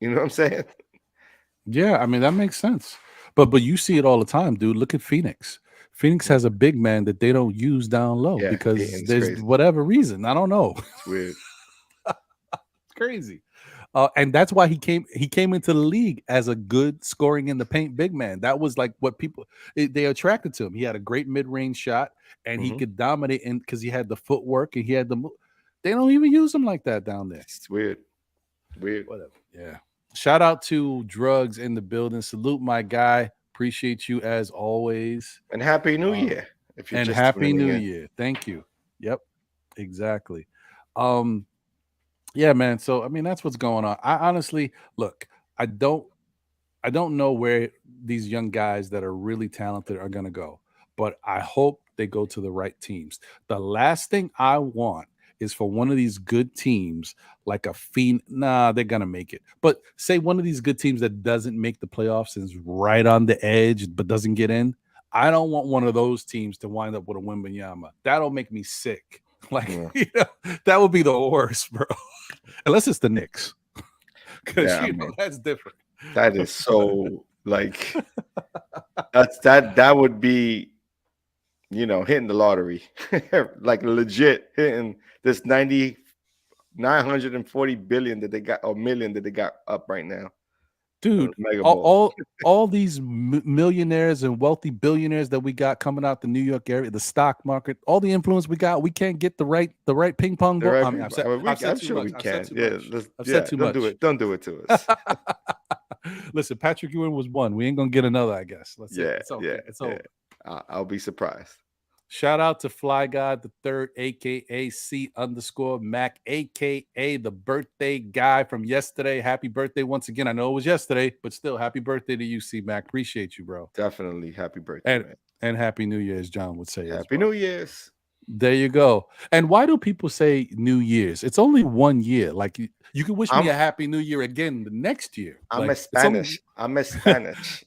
You know what I'm saying? Yeah, I mean that makes sense. But you see it all the time, dude. Look at Phoenix. Phoenix has a big man that they don't use down low Yeah, because Aiton's there's crazy. whatever reason. I don't know. It's weird. It's crazy. And that's why he came into the league as a good scoring in the paint big man. That was like what they attracted to him. He had a great mid-range shot and he Mhm. could dominate in because he had the footwork and he had the they don't even use him like that down there. It's weird. Weird. Whatever. Yeah. Shout out to Drugs in the building. Salute my guy. Appreciate you as always. And Happy New Uh, Year if you're and just happy tuning new in. year. Thank you. Yep. Exactly. Um yeah, man. So I mean that's what's going on. I honestly look, I don't I don't know where these young guys that are really talented are going to go, but I hope they go to the right teams. The last thing I want is for one of these good teams, like a Fiend. Nah, they're going to make it. But say one of these good teams that doesn't make the playoffs and is right on the edge but doesn't get in. I don't want one of those teams to wind up with a Wembanyama. That'll make me sick. Like, Yeah. that would be the worst, bro. Unless it's the Knicks, because Yeah, I mean, that's different. that is so like that would be, hitting the lottery. Like legit hitting this 940 billion that they got or million that they got up right now on Dude, the mega all ball. all these millionaires and wealthy billionaires that we got coming out the New York area, the stock market, all the influence we got, we can't get the right ping pong ball. They're I mean, I've said I mean, I've said I'm too sure much. we I've said can. too Yeah, much. I've said too don't do much. it. Don't do it to us. Listen, Patrick Ewing was one. We ain't gonna get another, I guess. Let's say Yeah, it's okay. yeah, It's yeah. over. I'll be surprised. Shout out to Fly God the Third, aka C_Mac, aka the birthday guy from yesterday. Happy birthday once again. I know it was yesterday, but still, happy birthday to you, C Mac. Appreciate you, bro. Definitely happy birthday, And man. and happy New Year, as John would say as Happy well. New Year's. There you go. And why do people say New Year's? It's only 1 year. Like you can wish me I'm a happy New Year again the next year. I'm a Like it's only Spanish. I'm a Spanish.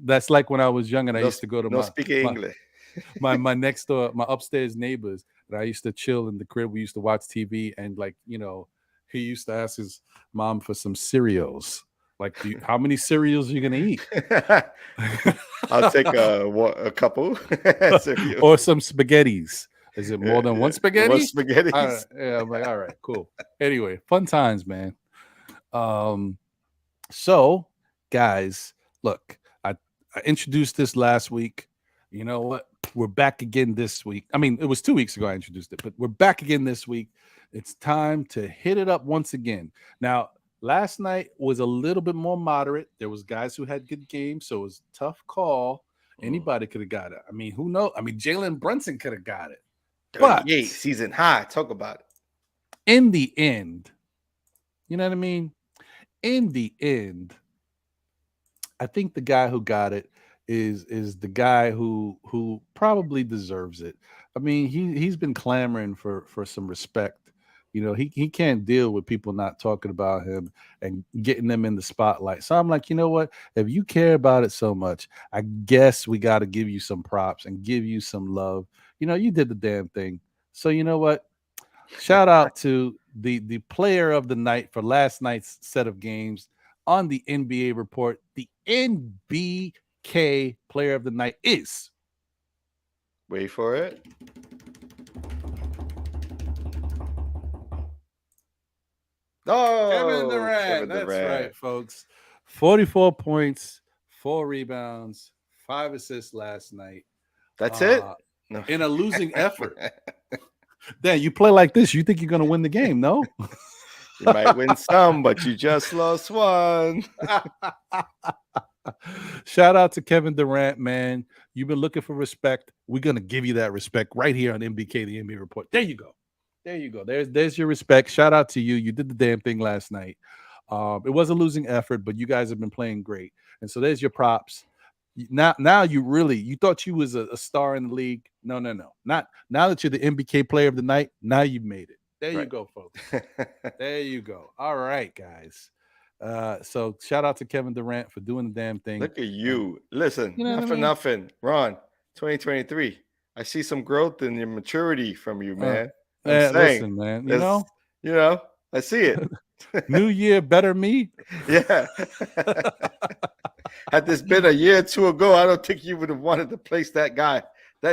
that's like when I was young and I No, used to go to no my speak my English. my next door, my upstairs neighbors, and I used to chill in the crib. We used to watch TV, and he used to ask his mom for some cereals. Like, how many cereals are you gonna eat? I'll take a couple cereal. Or some spaghettis. Is it more than one What spaghetti? spaghettis? Yeah, I'm like, all right, cool. Anyway, fun times, man. So guys, look, I introduced this last week. You know what? We're back again this week. I mean, it was 2 weeks ago I introduced it, but we're back again this week. It's time to hit it up once again. Now, last night was a little bit more moderate. There was guys who had good games, so it was a tough call. Anybody could have got it. I mean, who knows? I mean, Jalen Brunson could have got it. But 38 season high. Talk about it. in the end, you know what I mean? In the end, I think the guy who got it is the guy who probably deserves it. I mean, he's been clamoring for some respect. He can't deal with people not talking about him and getting them in the spotlight. So I'm like, you know what? If you care about it so much, I guess we got to give you some props and give you some love. You did the damn thing. So you know what? Shout out to the player of the night for last night's set of games on the NBA report. The NBK player of the night is. Wait for it. Oh, Kevin Durant. Kevin That's Durant. right, folks. 44 points, 4 rebounds, 5 assists last night. That's it. No. In a losing effort. Then you play like this, you think you're going to win the game, no? You might win some, but you just lost one. Shout out to Kevin Durant, man. You've been looking for respect. We're going to give you that respect right here on MBK, the NBA Report. There you go. There you go. There's your respect. Shout out to you. You did the damn thing last night. It was a losing effort, but you guys have been playing great. And so there's your props. Now you thought you was a star in the league. No. Not now that you're the MBK player of the night. Now you've made it. There you go, folks. There you go. All right, guys. So shout out to Kevin Durant for doing the damn thing. Look at you. Listen, not for nothing. Ron, 2023. I see some growth in your maturity from you, man. I'm saying, listen, man. You know, I see it. New year, better me. Yeah. Had this been a year or two ago, I don't think you would have wanted to place that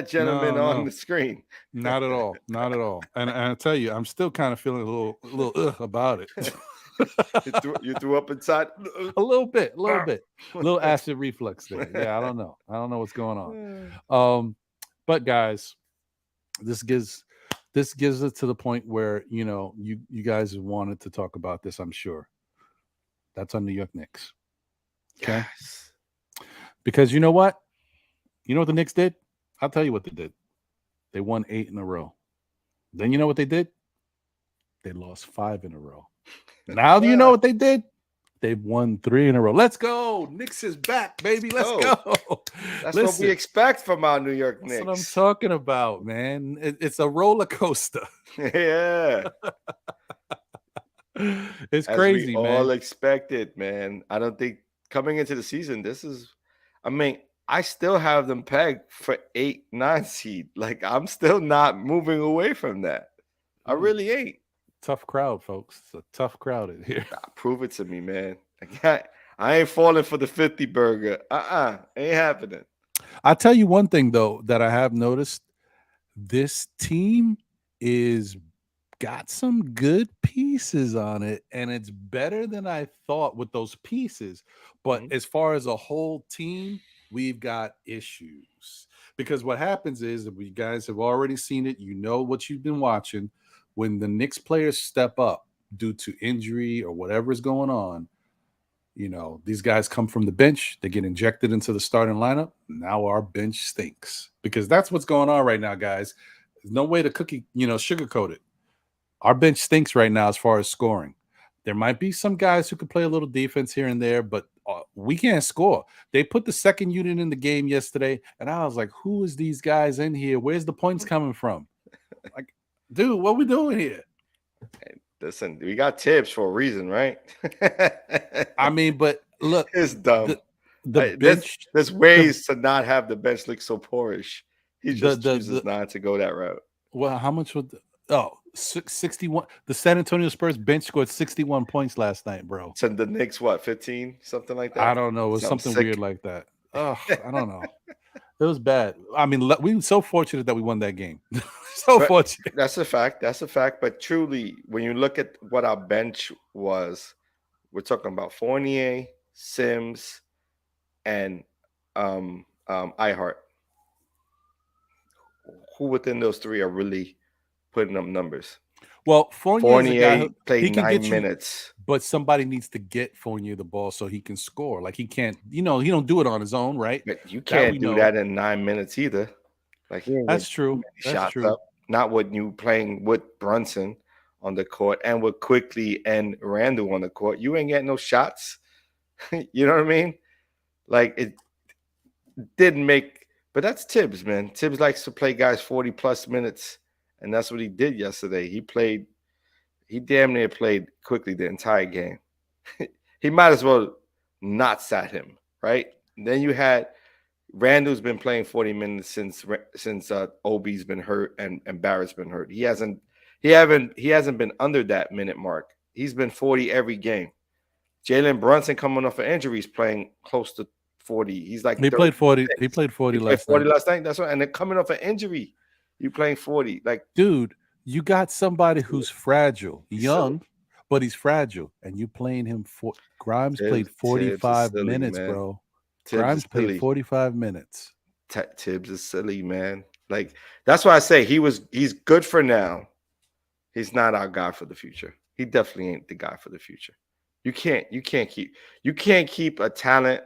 gentleman on the screen. Not at all. Not at all. And I tell you, I'm still kind of feeling a little about it. You threw up inside? A little bit. A little acid reflux there. Yeah, I don't know what's going on. But guys, this gives it to the point where, you guys wanted to talk about this, I'm sure. That's on New York Knicks. Okay. Yes. Because you know what? You know what the Knicks did? I'll tell you what they did. They won 8 in a row. Then you know what they did? They lost 5 in a row. Now do you know what they did? They've won 3 in a row. Let's go. Knicks is back, baby. Let's go. That's what we expect from our New York Knicks. That's what I'm talking about, man. It's a roller coaster. Yeah. It's crazy, we man. all expected, man. I don't think coming into the season, I still have them pegged for 8-9 seed. Like, I'm still not moving away from that. I really ain't. Tough crowd, folks. It's a tough crowd in here. Prove it to me, man. I ain't falling for the 50 burger. Ain't happening. I'll tell you one thing, though, that I have noticed. This team is got some good pieces on it, and it's better than I thought with those pieces. But as far as a whole team, we've got issues. Because what happens is, we guys have already seen it. You know what you've been watching. When the Knicks players step up due to injury or whatever is going on, these guys come from the bench. They get injected into the starting lineup. Now our bench stinks, because that's what's going on right now, guys. There's no way to sugarcoat it. Our bench stinks right now as far as scoring. There might be some guys who could play a little defense here and there, but we can't score. They put the second unit in the game yesterday, and I was like, who is these guys in here? Where's the points coming from? Like, dude, what we doing here? Hey, listen, we got tips for a reason, right? But look, it's dumb. The bench. There's ways to not have the bench look so poorish. He just chooses not to go that route. Well, how much would 61? The San Antonio Spurs bench scored 61 points last night, bro. So the Knicks, 15, something like that? I don't know. It was something weird like that. Oh, I don't know. It was bad. We were so fortunate that we won that game. Fortunate. That's a fact. But truly, when you look at what our bench was, we're talking about Fournier, Sims, and iHeart. Who within those three are really putting up numbers? Well, Fournier played 9 minutes. But somebody needs to get Fournier the ball so he can score. Like, he can't, he don't do it on his own, right? But you can't do that in 9 minutes either. Like, that's true. That's true. Up. Not when you playing with Brunson on the court and with Quickly and Randall on the court. You ain't getting no shots. You know what I mean? Like, it didn't make, but that's Tibbs, man. Tibbs likes to play guys 40 plus minutes, and that's what he did yesterday. He damn near played Quickly the entire game. He might as well not sat him, right? And then you had Randall's been playing 40 minutes since Obi's been hurt and Barrett's been hurt. He hasn't been under that minute mark. He's been 40 every game. Jalen Brunson, coming off of injuries, playing close to 40. He's like, he played 40. He played 40 last night. That's right. And then coming off an injury, you playing 40. Like, dude, you got somebody who's fragile, young, but he's fragile, and you playing him for Grimes played 45 minutes, man. Bro. Tibbs is Grimes played silly. 45 minutes. Tibbs is silly, man. Like that's why I say he's good for now. He's not our guy for the future. He definitely ain't the guy for the future. You can't keep a talent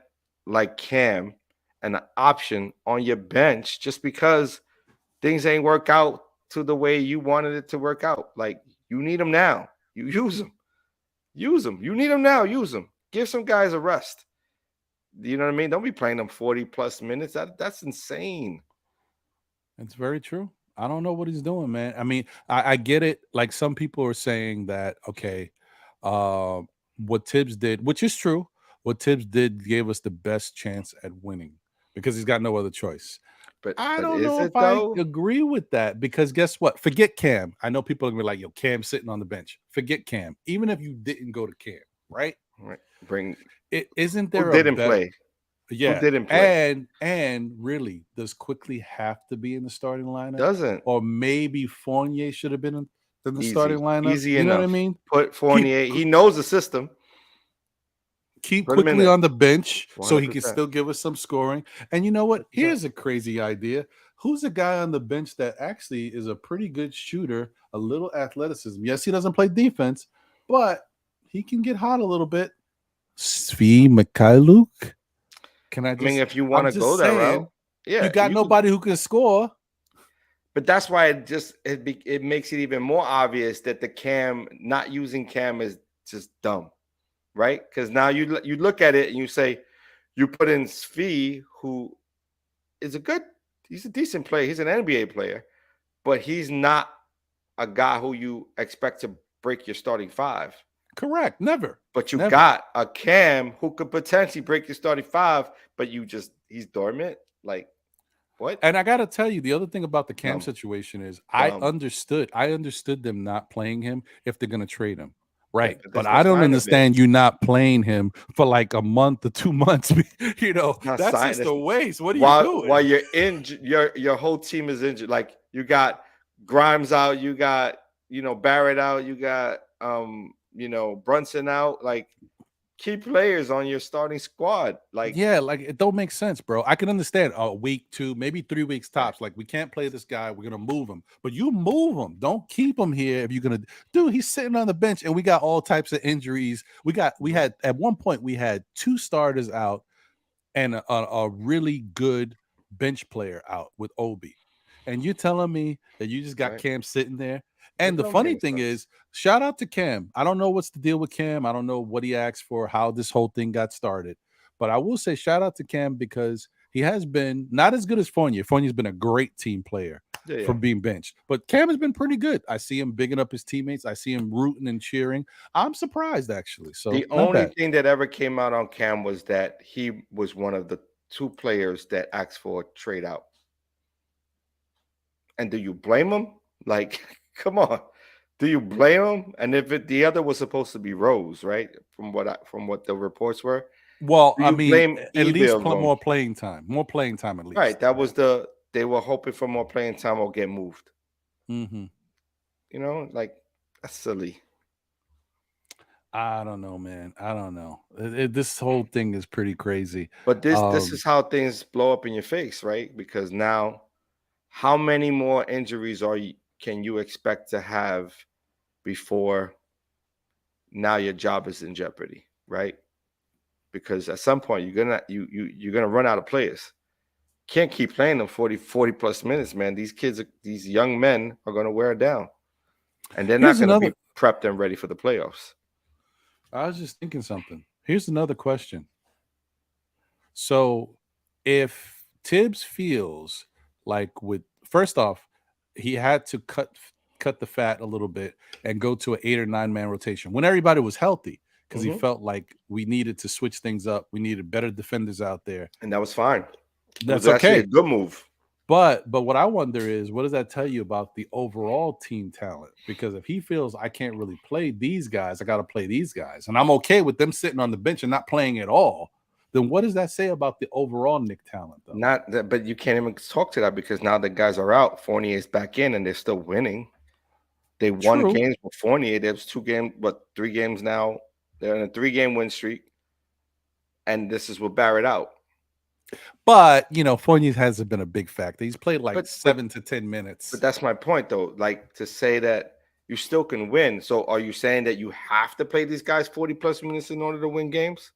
like Cam and an option on your bench just because things ain't work out to the way you wanted it to work out. Like you need them now. You use them. Use them. You need them now. Use them. Give some guys a rest. You know what I mean? Don't be playing them 40 plus minutes. That's insane. It's very true. I don't know what he's doing, man. I mean, I get it. Like some people are saying that, okay, uh, what Tibbs did, which is true, what Tibbs did gave us the best chance at winning because he's got no other choice. I But don't is know if it I though? agree with that because guess what? Forget Cam. I know people are gonna be like, yo, Cam sitting on the bench. Forget Cam. Even if you didn't go to Cam, right? Right. Bring It isn't who there a didn't better play? Who yeah, didn't play? and really, does Quickly have to be in the starting lineup, Doesn't. or maybe Fournier should have been in the starting Easy. lineup? Easy You know what I enough. mean? Put Keep Fournier. He knows the system. keep Put him in Quickly there. on the bench so he can 100%. still give us some scoring. And you know what? 100%. Here's a crazy idea. Who's a guy on the bench that actually is a pretty good shooter, a little athleticism? Yes, he doesn't play defense, but he can get hot a little bit. Svi Mikhailuk. Can I I mean, just? if you want I'm to go just that route, saying. You yeah, got nobody who can score. but that's why it makes it even more obvious that the Cam not using Cam is just dumb, right? Because now you look at it and you say you put in Svi, who is he's a decent player, he's an NBA player, but he's not a guy who you expect to break your starting five. Correct. Never. But you Never. got a Cam who could potentially break your starting five, but he's dormant. Like what? And I gotta tell you, the other thing about the Cam Dumb, situation is dumb. I understood them not playing him if they're gonna trade him. Yeah, Right. but But there's no I don't sign of it. understand you not playing him for like a month or 2 months. Not That's sign. just a waste. What are you While doing? you're injured, your whole team is injured. Like you got Grimes out, you got Barrett out, you got Brunson out. Like key players on your starting squad. Like Yeah, like it don't make sense, bro. I can understand a week, 2, maybe 3 weeks right, tops. Like we can't play this guy. We're gonna move him, but you move him. Don't keep him here if you're gonna. Dude, he's sitting on the bench, and we got all types of injuries. We right, had at one point we had 2 starters out and a really good bench player out with Obi. And you're telling me that you just got right. Cam sitting there. It And the don't make funny any thing sense. is, shout out to Cam. I don't know what's the deal with Cam. I don't know what he asked for, how this whole thing got started. But I will say shout out to Cam because he has been not as good as Fournier. Fournier's been a great team player Yeah, for yeah. being benched. But Cam has been pretty good. I see him bigging up his teammates. I see him rooting and cheering. I'm surprised actually. So The not only bad. thing that ever came out on Cam was that he was one of the two players that asked for a trade out. And do you blame him? Like, come on. Do you blame him? And if the other was supposed to be Rose, right? From what the reports were, Well, do I you mean, blame at either least of them? more playing time at least. Right. That was they were hoping for more playing time or get moved. Hmm. Like that's silly. I don't know, man. I don't know. This whole thing is pretty crazy. But this Um, is how things blow up in your face, right? Because now, how many more injuries can you expect to have before now your job is in jeopardy, right? Because at some point you're gonna run out of players. Can't keep playing them 40 plus minutes, man. These young men are gonna wear down, and they're not here's gonna another. be prepped and ready for the playoffs. I was just thinking something. Here's another question. So, if Tibbs feels like with first off, he had to cut the fat a little bit and go to an 8 or 9 man rotation when everybody was healthy because he Hmm. felt like we needed to switch things up. We needed better defenders out there. And that was fine. It was That's actually a okay. good move. But what I wonder is what does that tell you about the overall team talent? Because if he feels I can't really play these guys, I got to play these guys, and I'm okay with them sitting on the bench and not playing at all, then what does that say about the overall Nick talent, though? Not that, but you can't even talk to that because now the guys are out. Fournier's back in, and they're still winning. They won True. games with Fournier. There's 2 games, but 3 games now. They're in a 3-game win streak, and this is with Barrett out. But Fournier hasn't been a big factor. He's played like But 7 to 10 minutes. that's my point though. Like to say that you still can win. So are you saying that you have to play these guys 40 plus minutes in order to win games?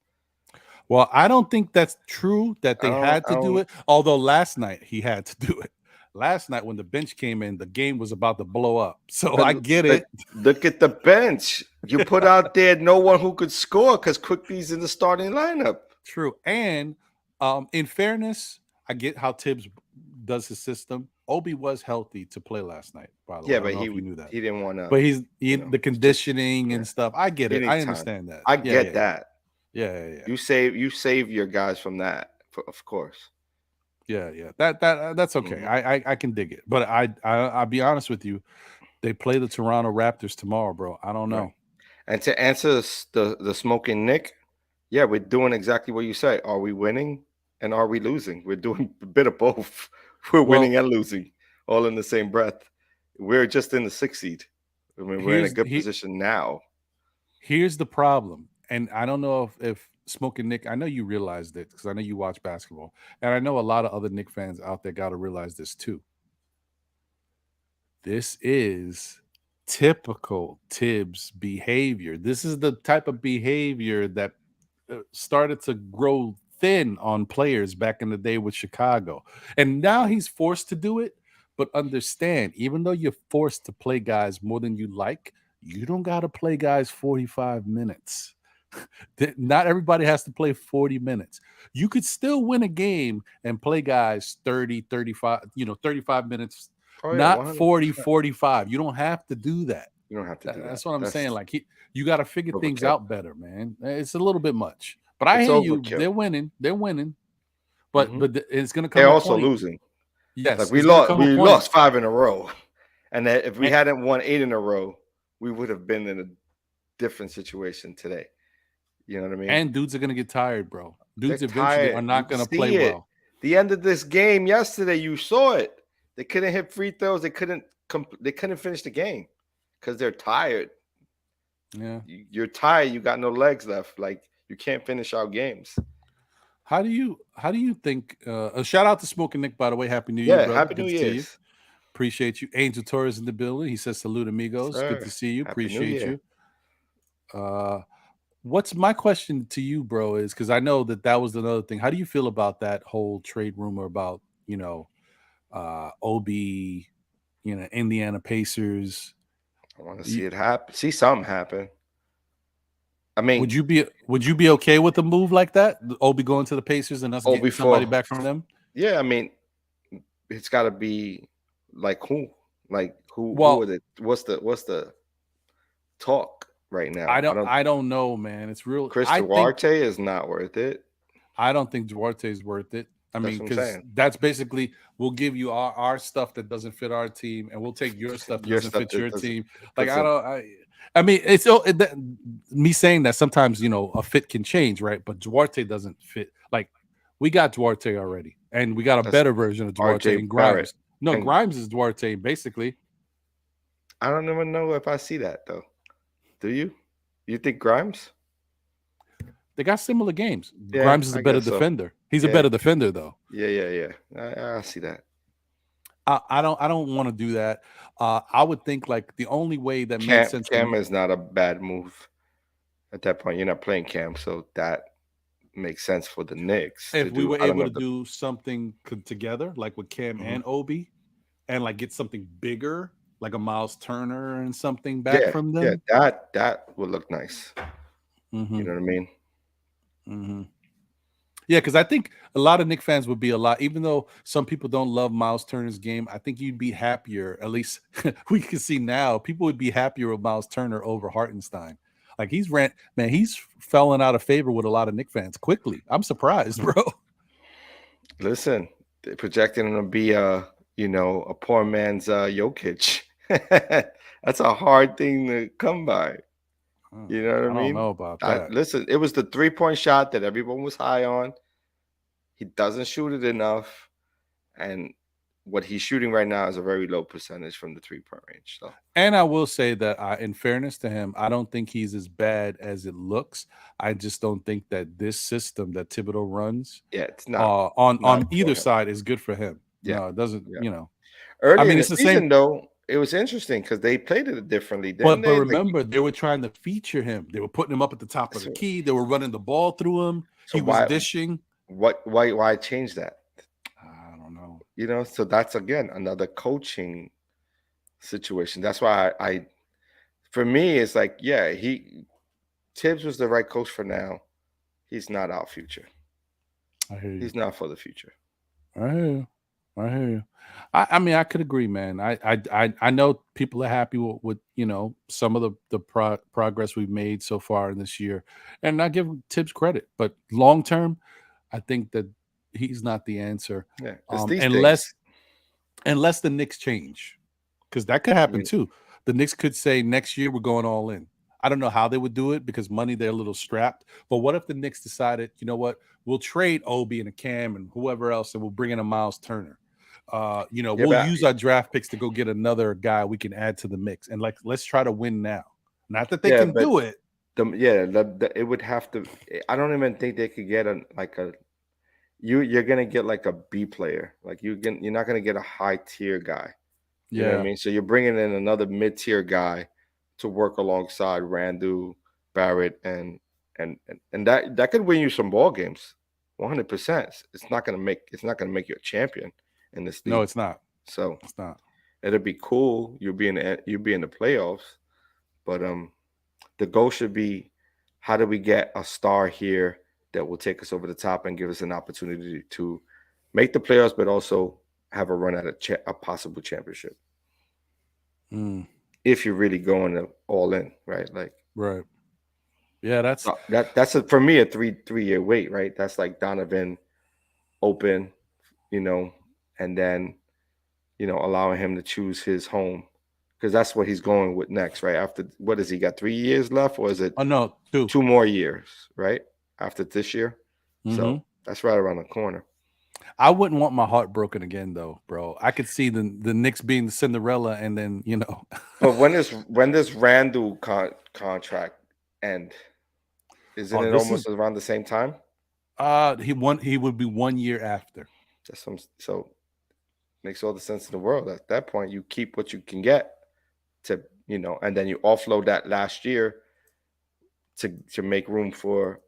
Well, I don't think that's true that I they don't. had I to do don't. it. Although last night he had to do it. Last night when the bench came in, the game was about to blow up. So But I get but it. look at the bench. You put out there no one who could score because Quickly's in the starting lineup. True. And in fairness, I get how Tibbs does his system. Obi was healthy to play last night, by the way. Yeah, I don't but know if you knew that. he didn't want to. But the It's just conditioning yeah. and stuff. I get He it. needs I time. understand that. I Yeah, get yeah, that. yeah, yeah, yeah. You save your guys from that, of course. Yeah, yeah. That's okay. Mm-hmm. I can dig it. But I'll be honest with you. They play the Toronto Raptors tomorrow, bro. I don't Right. know. And to answer the smoking Nick, yeah, we're doing exactly what you say. Are we winning and are we losing? We're doing a bit of both. We're Well, winning and losing, all in the same breath. We're just in the 6th seed. I mean, we're in a here's good position now. here's the problem, and I don't know if Smoking Nick. I know you realized it because I know you watch basketball, and I know a lot of other Nick fans out there got to realize this too. This is typical Tibbs behavior. This is the type of behavior that started to grow thin on players back in the day with Chicago. And now he's forced to do it. But understand, even though you're forced to play guys more than you like, you don't got to play guys 45 minutes. Not everybody has to play 40 minutes. You could still win a game and play guys 30, 35, 35 minutes, Oh yeah, not 40, 100%. 45. You don't have to do that. You don't have to do that. That's what I'm saying. That's Like you got to figure things overkill. out better, man. It's a little bit much, but I It's hear you. overkill. They're winning. They're winning, but Hmm. it's gonna They're come a also point. losing. Like Yes, it's gonna come a we point. lost 5 in a row, and that if we And, hadn't won 8 in a row, we would have been in a different situation today. You know what I mean? and dudes are gonna get tired, bro. They're Dudes eventually are tired. You not can gonna play see it. well. The end of this game yesterday, you saw it. They couldn't hit free throws. They couldn't finish the game because they're tired. Yeah. You're tired. You got no legs left. Like you can't finish out games. How do you think? A shout out to Smoking Nick, by the way. Happy New Year, Yeah. brother. Happy Good New to see you. Year's, Appreciate you. Angel Torres in the building. He says salute amigos. Good to sir. see you. Happy New Appreciate Year. you. What's my question to you, bro? Is because I know that was another thing. How do you feel about that whole trade rumor about Obi, Indiana Pacers? I want to You- see it happen. See something happen. I Would mean, you be okay with a move like that? Obi going to the Pacers and us getting somebody before, back from them? yeah. I mean, it's got to be like who, who are Well, the what's the talk right now? I don't know, man. It's real. Chris Duarte is not worth it. I don't think Duarte is worth it. I That's mean, what I'm because saying. that's basically we'll give you our stuff that doesn't fit our team, and we'll take your stuff that Your doesn't stuff fit that your team. Like doesn't. I mean, me saying that sometimes a fit can change, right? But Duarte doesn't fit. Like we got Duarte already, and we got a That's better version of Duarte RJ and Barrett. Grimes. No, And Grimes is Duarte basically. I don't even know if I see that though. Do you? You think Grimes? They got similar games. Yeah, Grimes is a I better guess so. defender. He's a Yeah, better defender though. yeah. I see that. I don't want to do that. I would think like the only way that made sense to Cam me. is not a bad move at that point. You're not playing Cam, so that makes sense for the Knicks to If we do. were I don't able know to if the do something together, like with Cam mhm. and Obi, and like get something bigger, like a Miles Turner and something back Yeah, from yeah, them. that would look nice. Mm-hmm, You know what I mean? mm-hmm. Yeah, because I think a lot of Knick fans would be even though some people don't love Miles Turner's game, I think you'd be happier. At least we can see now, people would be happier with Miles Turner over Hartenstein. Like he's fallen out of favor with a lot of Knick fans quickly. I'm surprised, bro. Listen, they're projecting him to be a poor man's Jokic. That's a hard thing to come by. You know what I I don't mean? know about that. Listen, it was the 3-point shot that everyone was high on. He doesn't shoot it enough, and what he's shooting right now is a very low percentage from the 3-point range. So And I will say that, in fairness to him, I don't think he's as bad as it looks. I just don't think that this system that Thibodeau runs yeah, it's not on for either him. side is good for him. Yeah, No, it doesn't. yeah. You know, I Early mean, in the it's the same. season, though, it was interesting because they played it differently, didn't But they? Like, remember, they were trying to feature him. They were putting him up at the top of the so, key. They were running the ball through him. so He was why, dishing. why change that? I don't know. You know, so that's again another coaching situation. That's why for me, it's like, yeah, Tibbs was the right coach for now. He's not our future. I hear you. He's not for the future. I hear you. I hear you. I mean, I could agree, man. I know people are happy with some of the progress we've made so far in this year, and I give Tibbs credit. But long term, I think that he's not the answer, Yeah, because these things, unless the Knicks change, because that could I happen mean, too. The Knicks could say next year we're going all in. I don't know how they would do it because money they're a little strapped. But what if the Knicks decided, you know what, we'll trade Obi and a Cam and whoever else, and we'll bring in a Miles Turner. yeah, We'll but use our draft picks to go get another guy we can add to the mix, and like let's try to win now. Not that they yeah, can but do it. it would have to. I don't even think they could get you're gonna get like a B player. Like you're not gonna get a high tier guy. You know what I Yeah, mean? So you're bringing in another mid tier guy to work alongside Randall, Barrett, and that could win you some ball games. 100%. It's not gonna make you a champion in this no, league. it's not. So It's not. it'll be cool. You'll be in the playoffs, but the goal should be how do we get a star here that will take us over the top and give us an opportunity to make the playoffs, but also have a run at a possible championship. Mm, If you're really going all in, right? Like right. Yeah, that's for me a three-year wait, right? That's like Donovan open, you know, and then allowing him to choose his home because that's what he's going with next, right? After what has he got 3 years left, or is it oh no, two. 2 more years, right? After this year, Mm-hmm. so that's right around the corner. I wouldn't want my heart broken again, though, bro. I could see the Knicks being the Cinderella, and then But when does Randall contract end? Isn't oh, it this is almost around the same time? he would be 1 year after. So makes all the sense in the world. At that point, you keep what you can get and then you offload that last year to make room for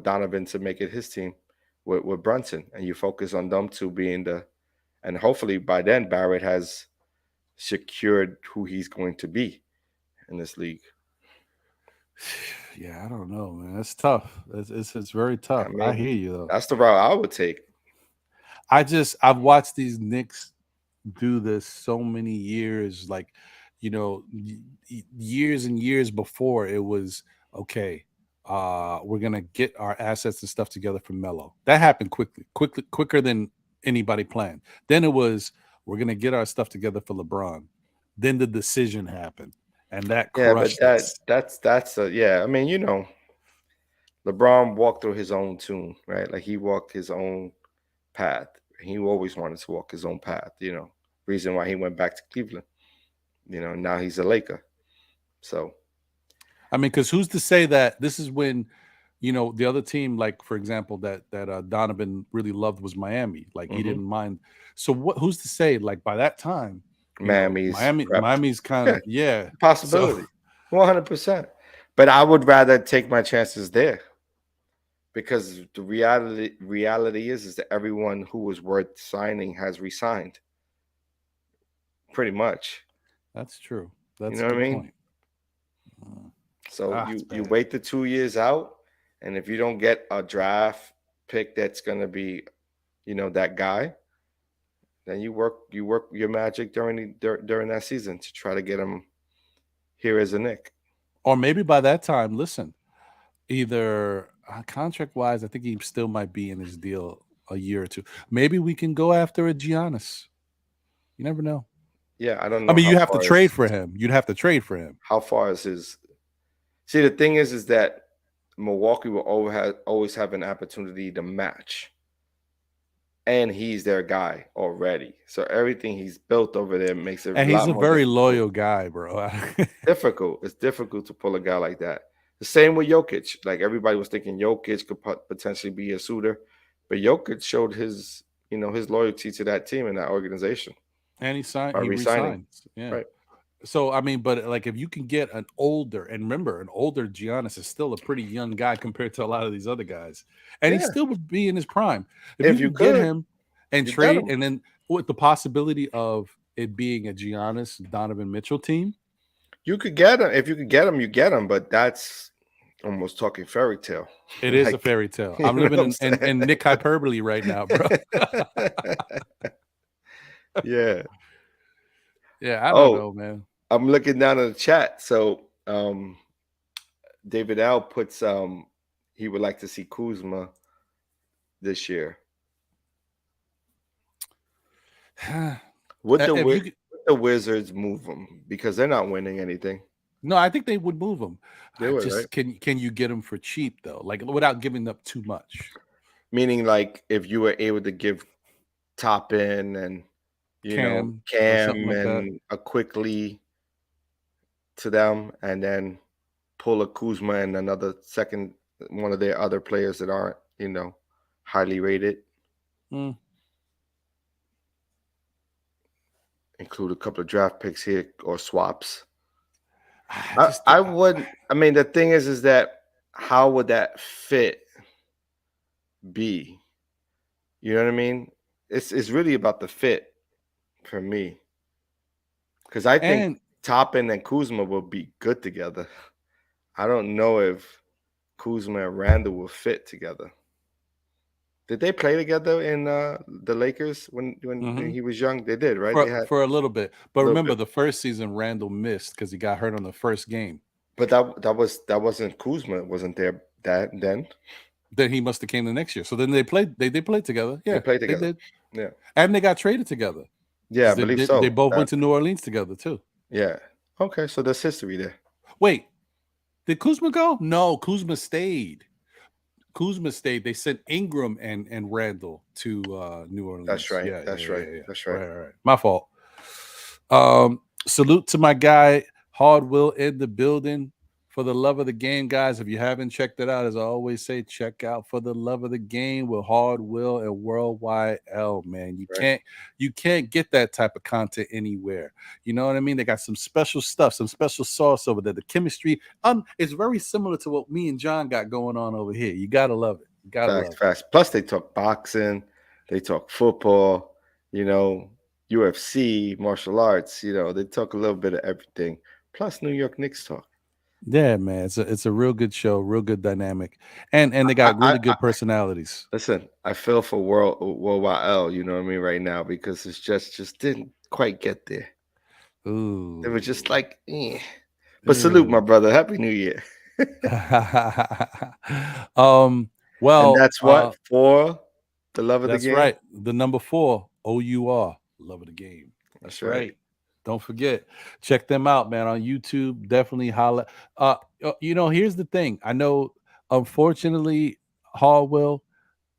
Donovan to make it his team with Brunson, and you focus on them two being and hopefully by then Barrett has secured who he's going to be in this league. Yeah, I don't know, man. It's tough. It's very I tough. I mean, hear you though. that's the route I would take. I've watched these Knicks do this so many years, like years and years before it was okay. We're gonna get our assets and stuff together for Melo. That happened quicker than anybody planned. Then it was we're gonna get our stuff together for LeBron. Then the decision happened, and that Yeah, but crushed us. that's yeah. I mean, LeBron walked through his own tune, right? Like he walked his own path. He always wanted to walk his own path. Reason why he went back to Cleveland. Now he's a Laker. So I mean, because who's to say that this is when, the other team, like for example, that Donovan really loved was Miami. Like he mhm. didn't mind. So who's to say? Like by that time, Miami's prepped. Miami's kind Yeah, of yeah. So possibility, 100%. But I would rather take my chances there because the reality is that everyone who was worth signing has resigned, pretty much. that's true. You That's a know what I good mean? point. Mm. So It's you bad. wait the 2 years out, and if you don't get a draft pick that's gonna be, that guy, then you work your magic during that season to try to get him here as a Nick. Or maybe by that time, listen, either contract wise, I think he still might be in his deal a year or two. Maybe we can go after a Giannis. You never know. Yeah, I don't I know mean, how you have to far trade is for him. You'd have to trade for him. how far is his. See, the thing is that Milwaukee will always have an opportunity to match. and he's their guy already. So everything he's built over there makes it a And he's lot a more very difficult. loyal guy, bro. Difficult. It's difficult to pull a guy like that. The same with Jokic. Like everybody was thinking Jokic could potentially be a suitor, but Jokic showed his, his loyalty to that team and that organization And by he resigning. resigns. Yeah. Right. So I mean, but like if you can get an older, and remember, an older Giannis is still a pretty young guy compared to a lot of these other guys, and he Yeah. still would be in his prime. If you If you can get could, him and you got trade, him. and then with the possibility of it being a Giannis Donovan Mitchell team, You could get him. If you could get him, you get him. But that's almost talking fairy tale. it is a Like, fairy tale. you I'm know living what I'm in Nick hyperbole right now, bro. saying? Yeah. Yeah, I don't Oh, know, man. I'm looking down at the chat. So David L puts he would like to see Kuzma this year. Would the If you would the Wizards move him because they're not winning anything? No, I think they would move him. They I would, right? just can you get him for cheap though, like without giving up too much? Meaning, like, if you were able to give Toppin and Cam or something Cam like that. and a quickly to them, and then pull a Kuzma and another second one of their other players that aren't highly rated. Mm. Include a couple of draft picks here or swaps. I I, just I think would. I mean, the thing is that how would that fit be? You know what I mean? It's really about the fit for me because I think and Toppin and Kuzma will be good together. I don't know if Kuzma and Randall will fit together. Did they play together in the Lakers when mhm, he was young? They did, right? They had for a little bit. a But little remember bit, the first season Randall missed because he got hurt on the first game. but that wasn't Kuzma. Wasn't there that then? Then he must have came the next year. So then they played together. They Yeah, played they together. did. Yeah, And they got traded together yeah, I because believe they so. both went to New Orleans together too. Yeah. Okay, so there's history there. Wait, did Kuzma go? No, Kuzma stayed. Kuzma stayed. They sent Ingram and Randall to New That's Orleans. right. Yeah, yeah, That's yeah, right. yeah, yeah. That's right. Right. My fault. Salute to my guy Hard Will in the building. For the love of the game, guys. If you haven't checked it out, as I always say, check out For the Love of the Game with Hard Will and Worldwide L. Man, Right. you can't get that type of content anywhere. You know what I mean? They got some special stuff, some special sauce over there. The chemistry, it's very similar to what me and John got going on over here. You gotta love it. You gotta Facts, love it. facts. Plus, they talk boxing, they talk football, UFC, martial arts. They talk a little bit of everything. Plus, New York Knicks talk. Yeah, man, it's a real good show, real good dynamic, and they I, got I, really I good personalities. listen. I feel for Worldwide L. You know what I mean right now because it's just didn't quite get there. It was Ooh, just like, eh. But salute, my ooh. brother. Happy New Year. um, And well, that's what for the love of the that's game. right. The number 4, OUR, love of the game. That's That's right. right. Don't forget, check them out, man, on YouTube. Definitely holla. Here's the thing. I know, unfortunately, Hallwell,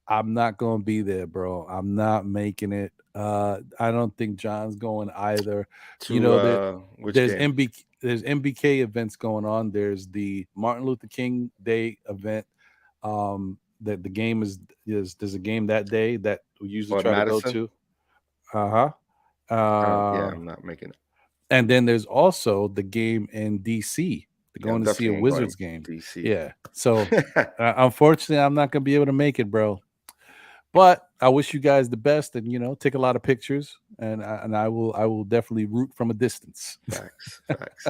I'm not gonna be there, bro. I'm not making it. I don't think John's going either. You To know, which game? there's MBK events going on. There's the Martin Luther King Day event. That the game is there's a game that day that we usually Or try to go Madison? to. Uh-huh. Yeah, I'm not making it. And then there's also the game in DC. They're Yeah, I'm going to see a definitely ain't going Wizards game. to DC. Yeah. So unfortunately, I'm not gonna be able to make it, bro. But I wish you guys the best, and take a lot of pictures, and I will definitely root from a distance. Facts, facts.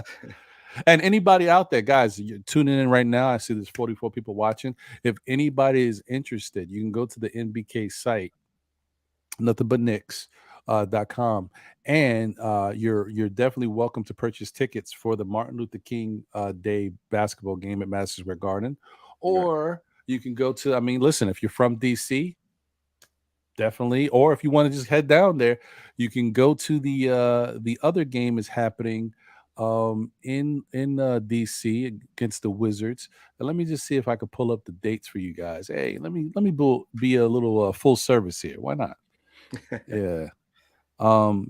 And anybody out there, guys, you're tuning in right now. I see there's 44 people watching. If anybody is interested, you can go to the NBK site, nothing but Knicks. .com, and you're definitely welcome to purchase tickets for the Martin Luther King Day basketball game at Madison Square Garden, Right. or you can go to. I mean, listen, if you're from DC, definitely, or if you want to just head down there, you can go to the other game is happening in DC against the Wizards. And let me just see if I could pull up the dates for you guys. Hey, let me be a little full service here. Why not? Yeah.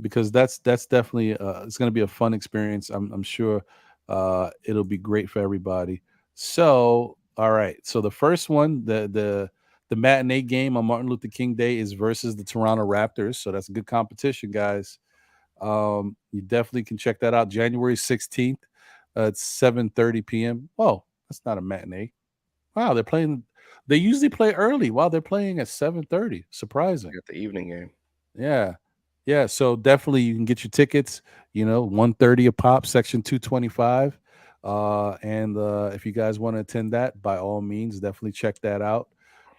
Because that's definitely it's going to be a fun experience. I'm sure it'll be great for everybody. So, all right. So the first one, the matinee game on Martin Luther King Day is versus the Toronto Raptors. So that's a good competition, guys. You definitely can check that out. January 16th at 7:30 p.m. Oh, that's not a matinee. Wow, they're playing. They usually play early. Wow, they're playing at 7:30. Surprising. Got the evening game. Yeah. Yeah. So definitely you can get your tickets, 130 a pop, section 225. And if you guys want to attend that, by all means, definitely check that out.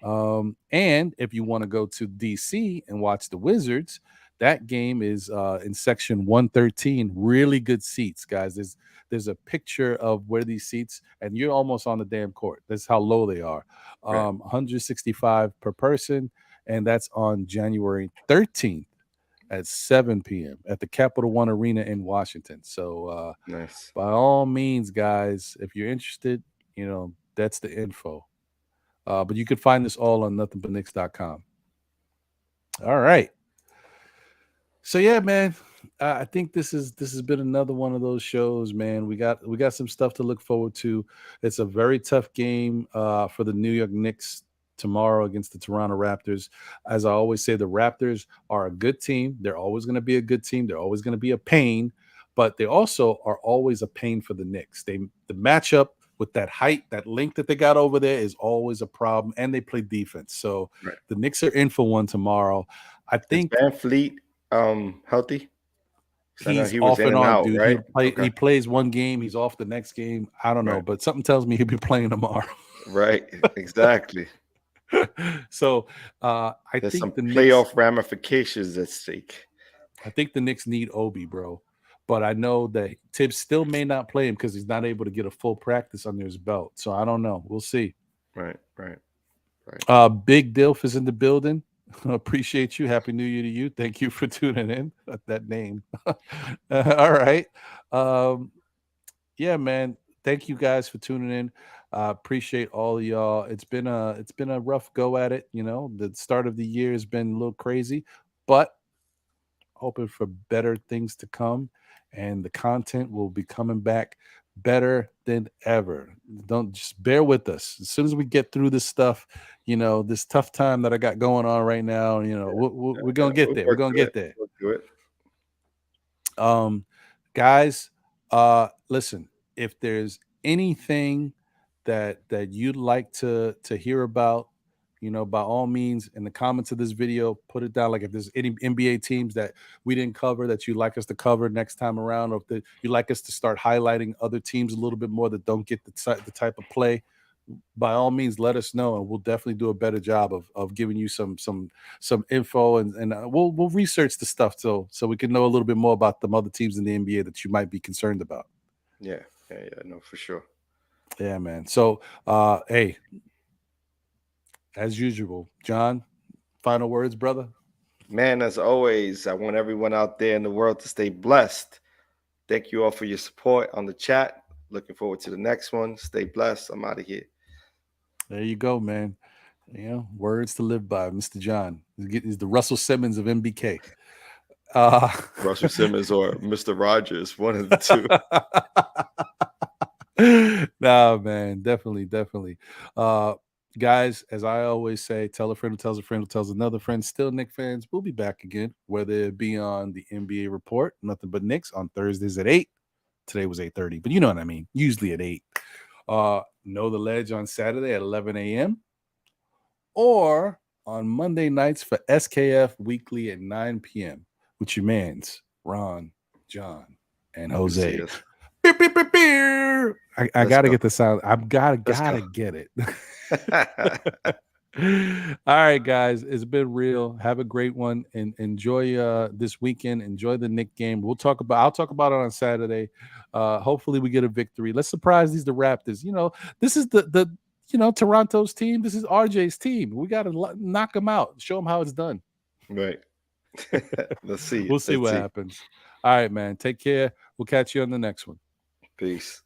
And if you want to go to DC and watch the Wizards, that game is in section 113. Really good seats, guys. There's a picture of where these seats, and you're almost on the damn court. That's how low they are. Right. 165 per person, and that's on January 13th at 7 p.m. at the Capital One Arena in Washington. So, Nice. by all means, guys, if you're interested, that's the info. But you can find this all on nothingbutnicks.com. All right. So yeah, man, I think this has been another one of those shows, man. We got some stuff to look forward to. It's a very tough game for the New York Knicks tomorrow against the Toronto Raptors. As I always say, the Raptors are a good team. They're always going to be a good team. They're always going to be a pain, but they also are always a pain for the Knicks. The matchup with that height, that length that they got over there is always a problem, and they play defense. So Right. the Knicks are in for one tomorrow. I Is think Van Fleet healthy? 'Cause I know he's he was off in and and on, out, dude. right? He Okay. plays one game, he's off the next game. I don't know, Right. but something tells me he'll be playing tomorrow. Right. Exactly. So I There's think some the Knicks, playoff ramifications at stake. need Obi, bro. But I know that Tibbs still may not play him because he's not able to get a full practice under his belt. So I don't know. We'll see. Right. Right. Right. Big Dilf is in the building. Appreciate you. Happy New Year to you. Thank you for tuning in. That name. All right. Um, yeah, man. Thank you guys for tuning in. Appreciate all of y'all. It's been a rough go at it. The start of the year has been a little crazy, but hoping for better things to come, and the content will be coming back better than ever. Don't just bear with us. As soon as we get through this stuff, this tough time that I got going on right now, we're Yeah. gonna get We'll there. We're work gonna through get it. there. We'll do it. Guys, listen, if there's anything that you'd like to hear about, by all means, in the comments of this video, put it down. Like if there's any NBA teams that we didn't cover that you'd like us to cover next time around, or if you'd like us to start highlighting other teams a little bit more that don't get the type of play, by all means let us know, and we'll definitely do a better job of giving you some info, and we'll research the stuff so we can know a little bit more about the other teams in the NBA that you might be concerned about. Yeah. Yeah. Yeah. No, for sure. Yeah, man. So hey, as usual, John, final words, brother. Man, as always, I want everyone out there in the world to stay blessed. Thank you all for your support on the chat. Looking forward to the next one. Stay blessed. I'm out of here. There you go, man. Words to live by, Mr. John. He's the Russell Simmons of MBK. Uh, Russell Simmons or Mr. Rogers, one of the two. Nah, man, definitely. Guys, as I always say, tell a friend who tells a friend who tells another friend. Still, Nick fans, we'll be back again, whether it be on the NBA report, nothing but Knicks, on Thursdays at 8. Today was 8:30, but you know what I mean. Usually at 8. Know the Ledge on Saturday at 11 a.m. or on Monday nights for SKF Weekly at 9 p.m. with your mans, Ron, John, and You can see Jose. us. Beep, beep, beep, beep. I Let's gotta go. get the sound. I've gotta Let's go. get it. All right, guys, it's been real. Have a great one and enjoy this weekend. Enjoy the Knick game. I'll talk about it on Saturday. Hopefully we get a victory. Let's surprise the Raptors. This is the Toronto's team. This is RJ's team. We got to knock them out. Show them how it's done. Right. Let's see. We'll see Let's what see. happens. All right, man. Take care. We'll catch you on the next one. Peace.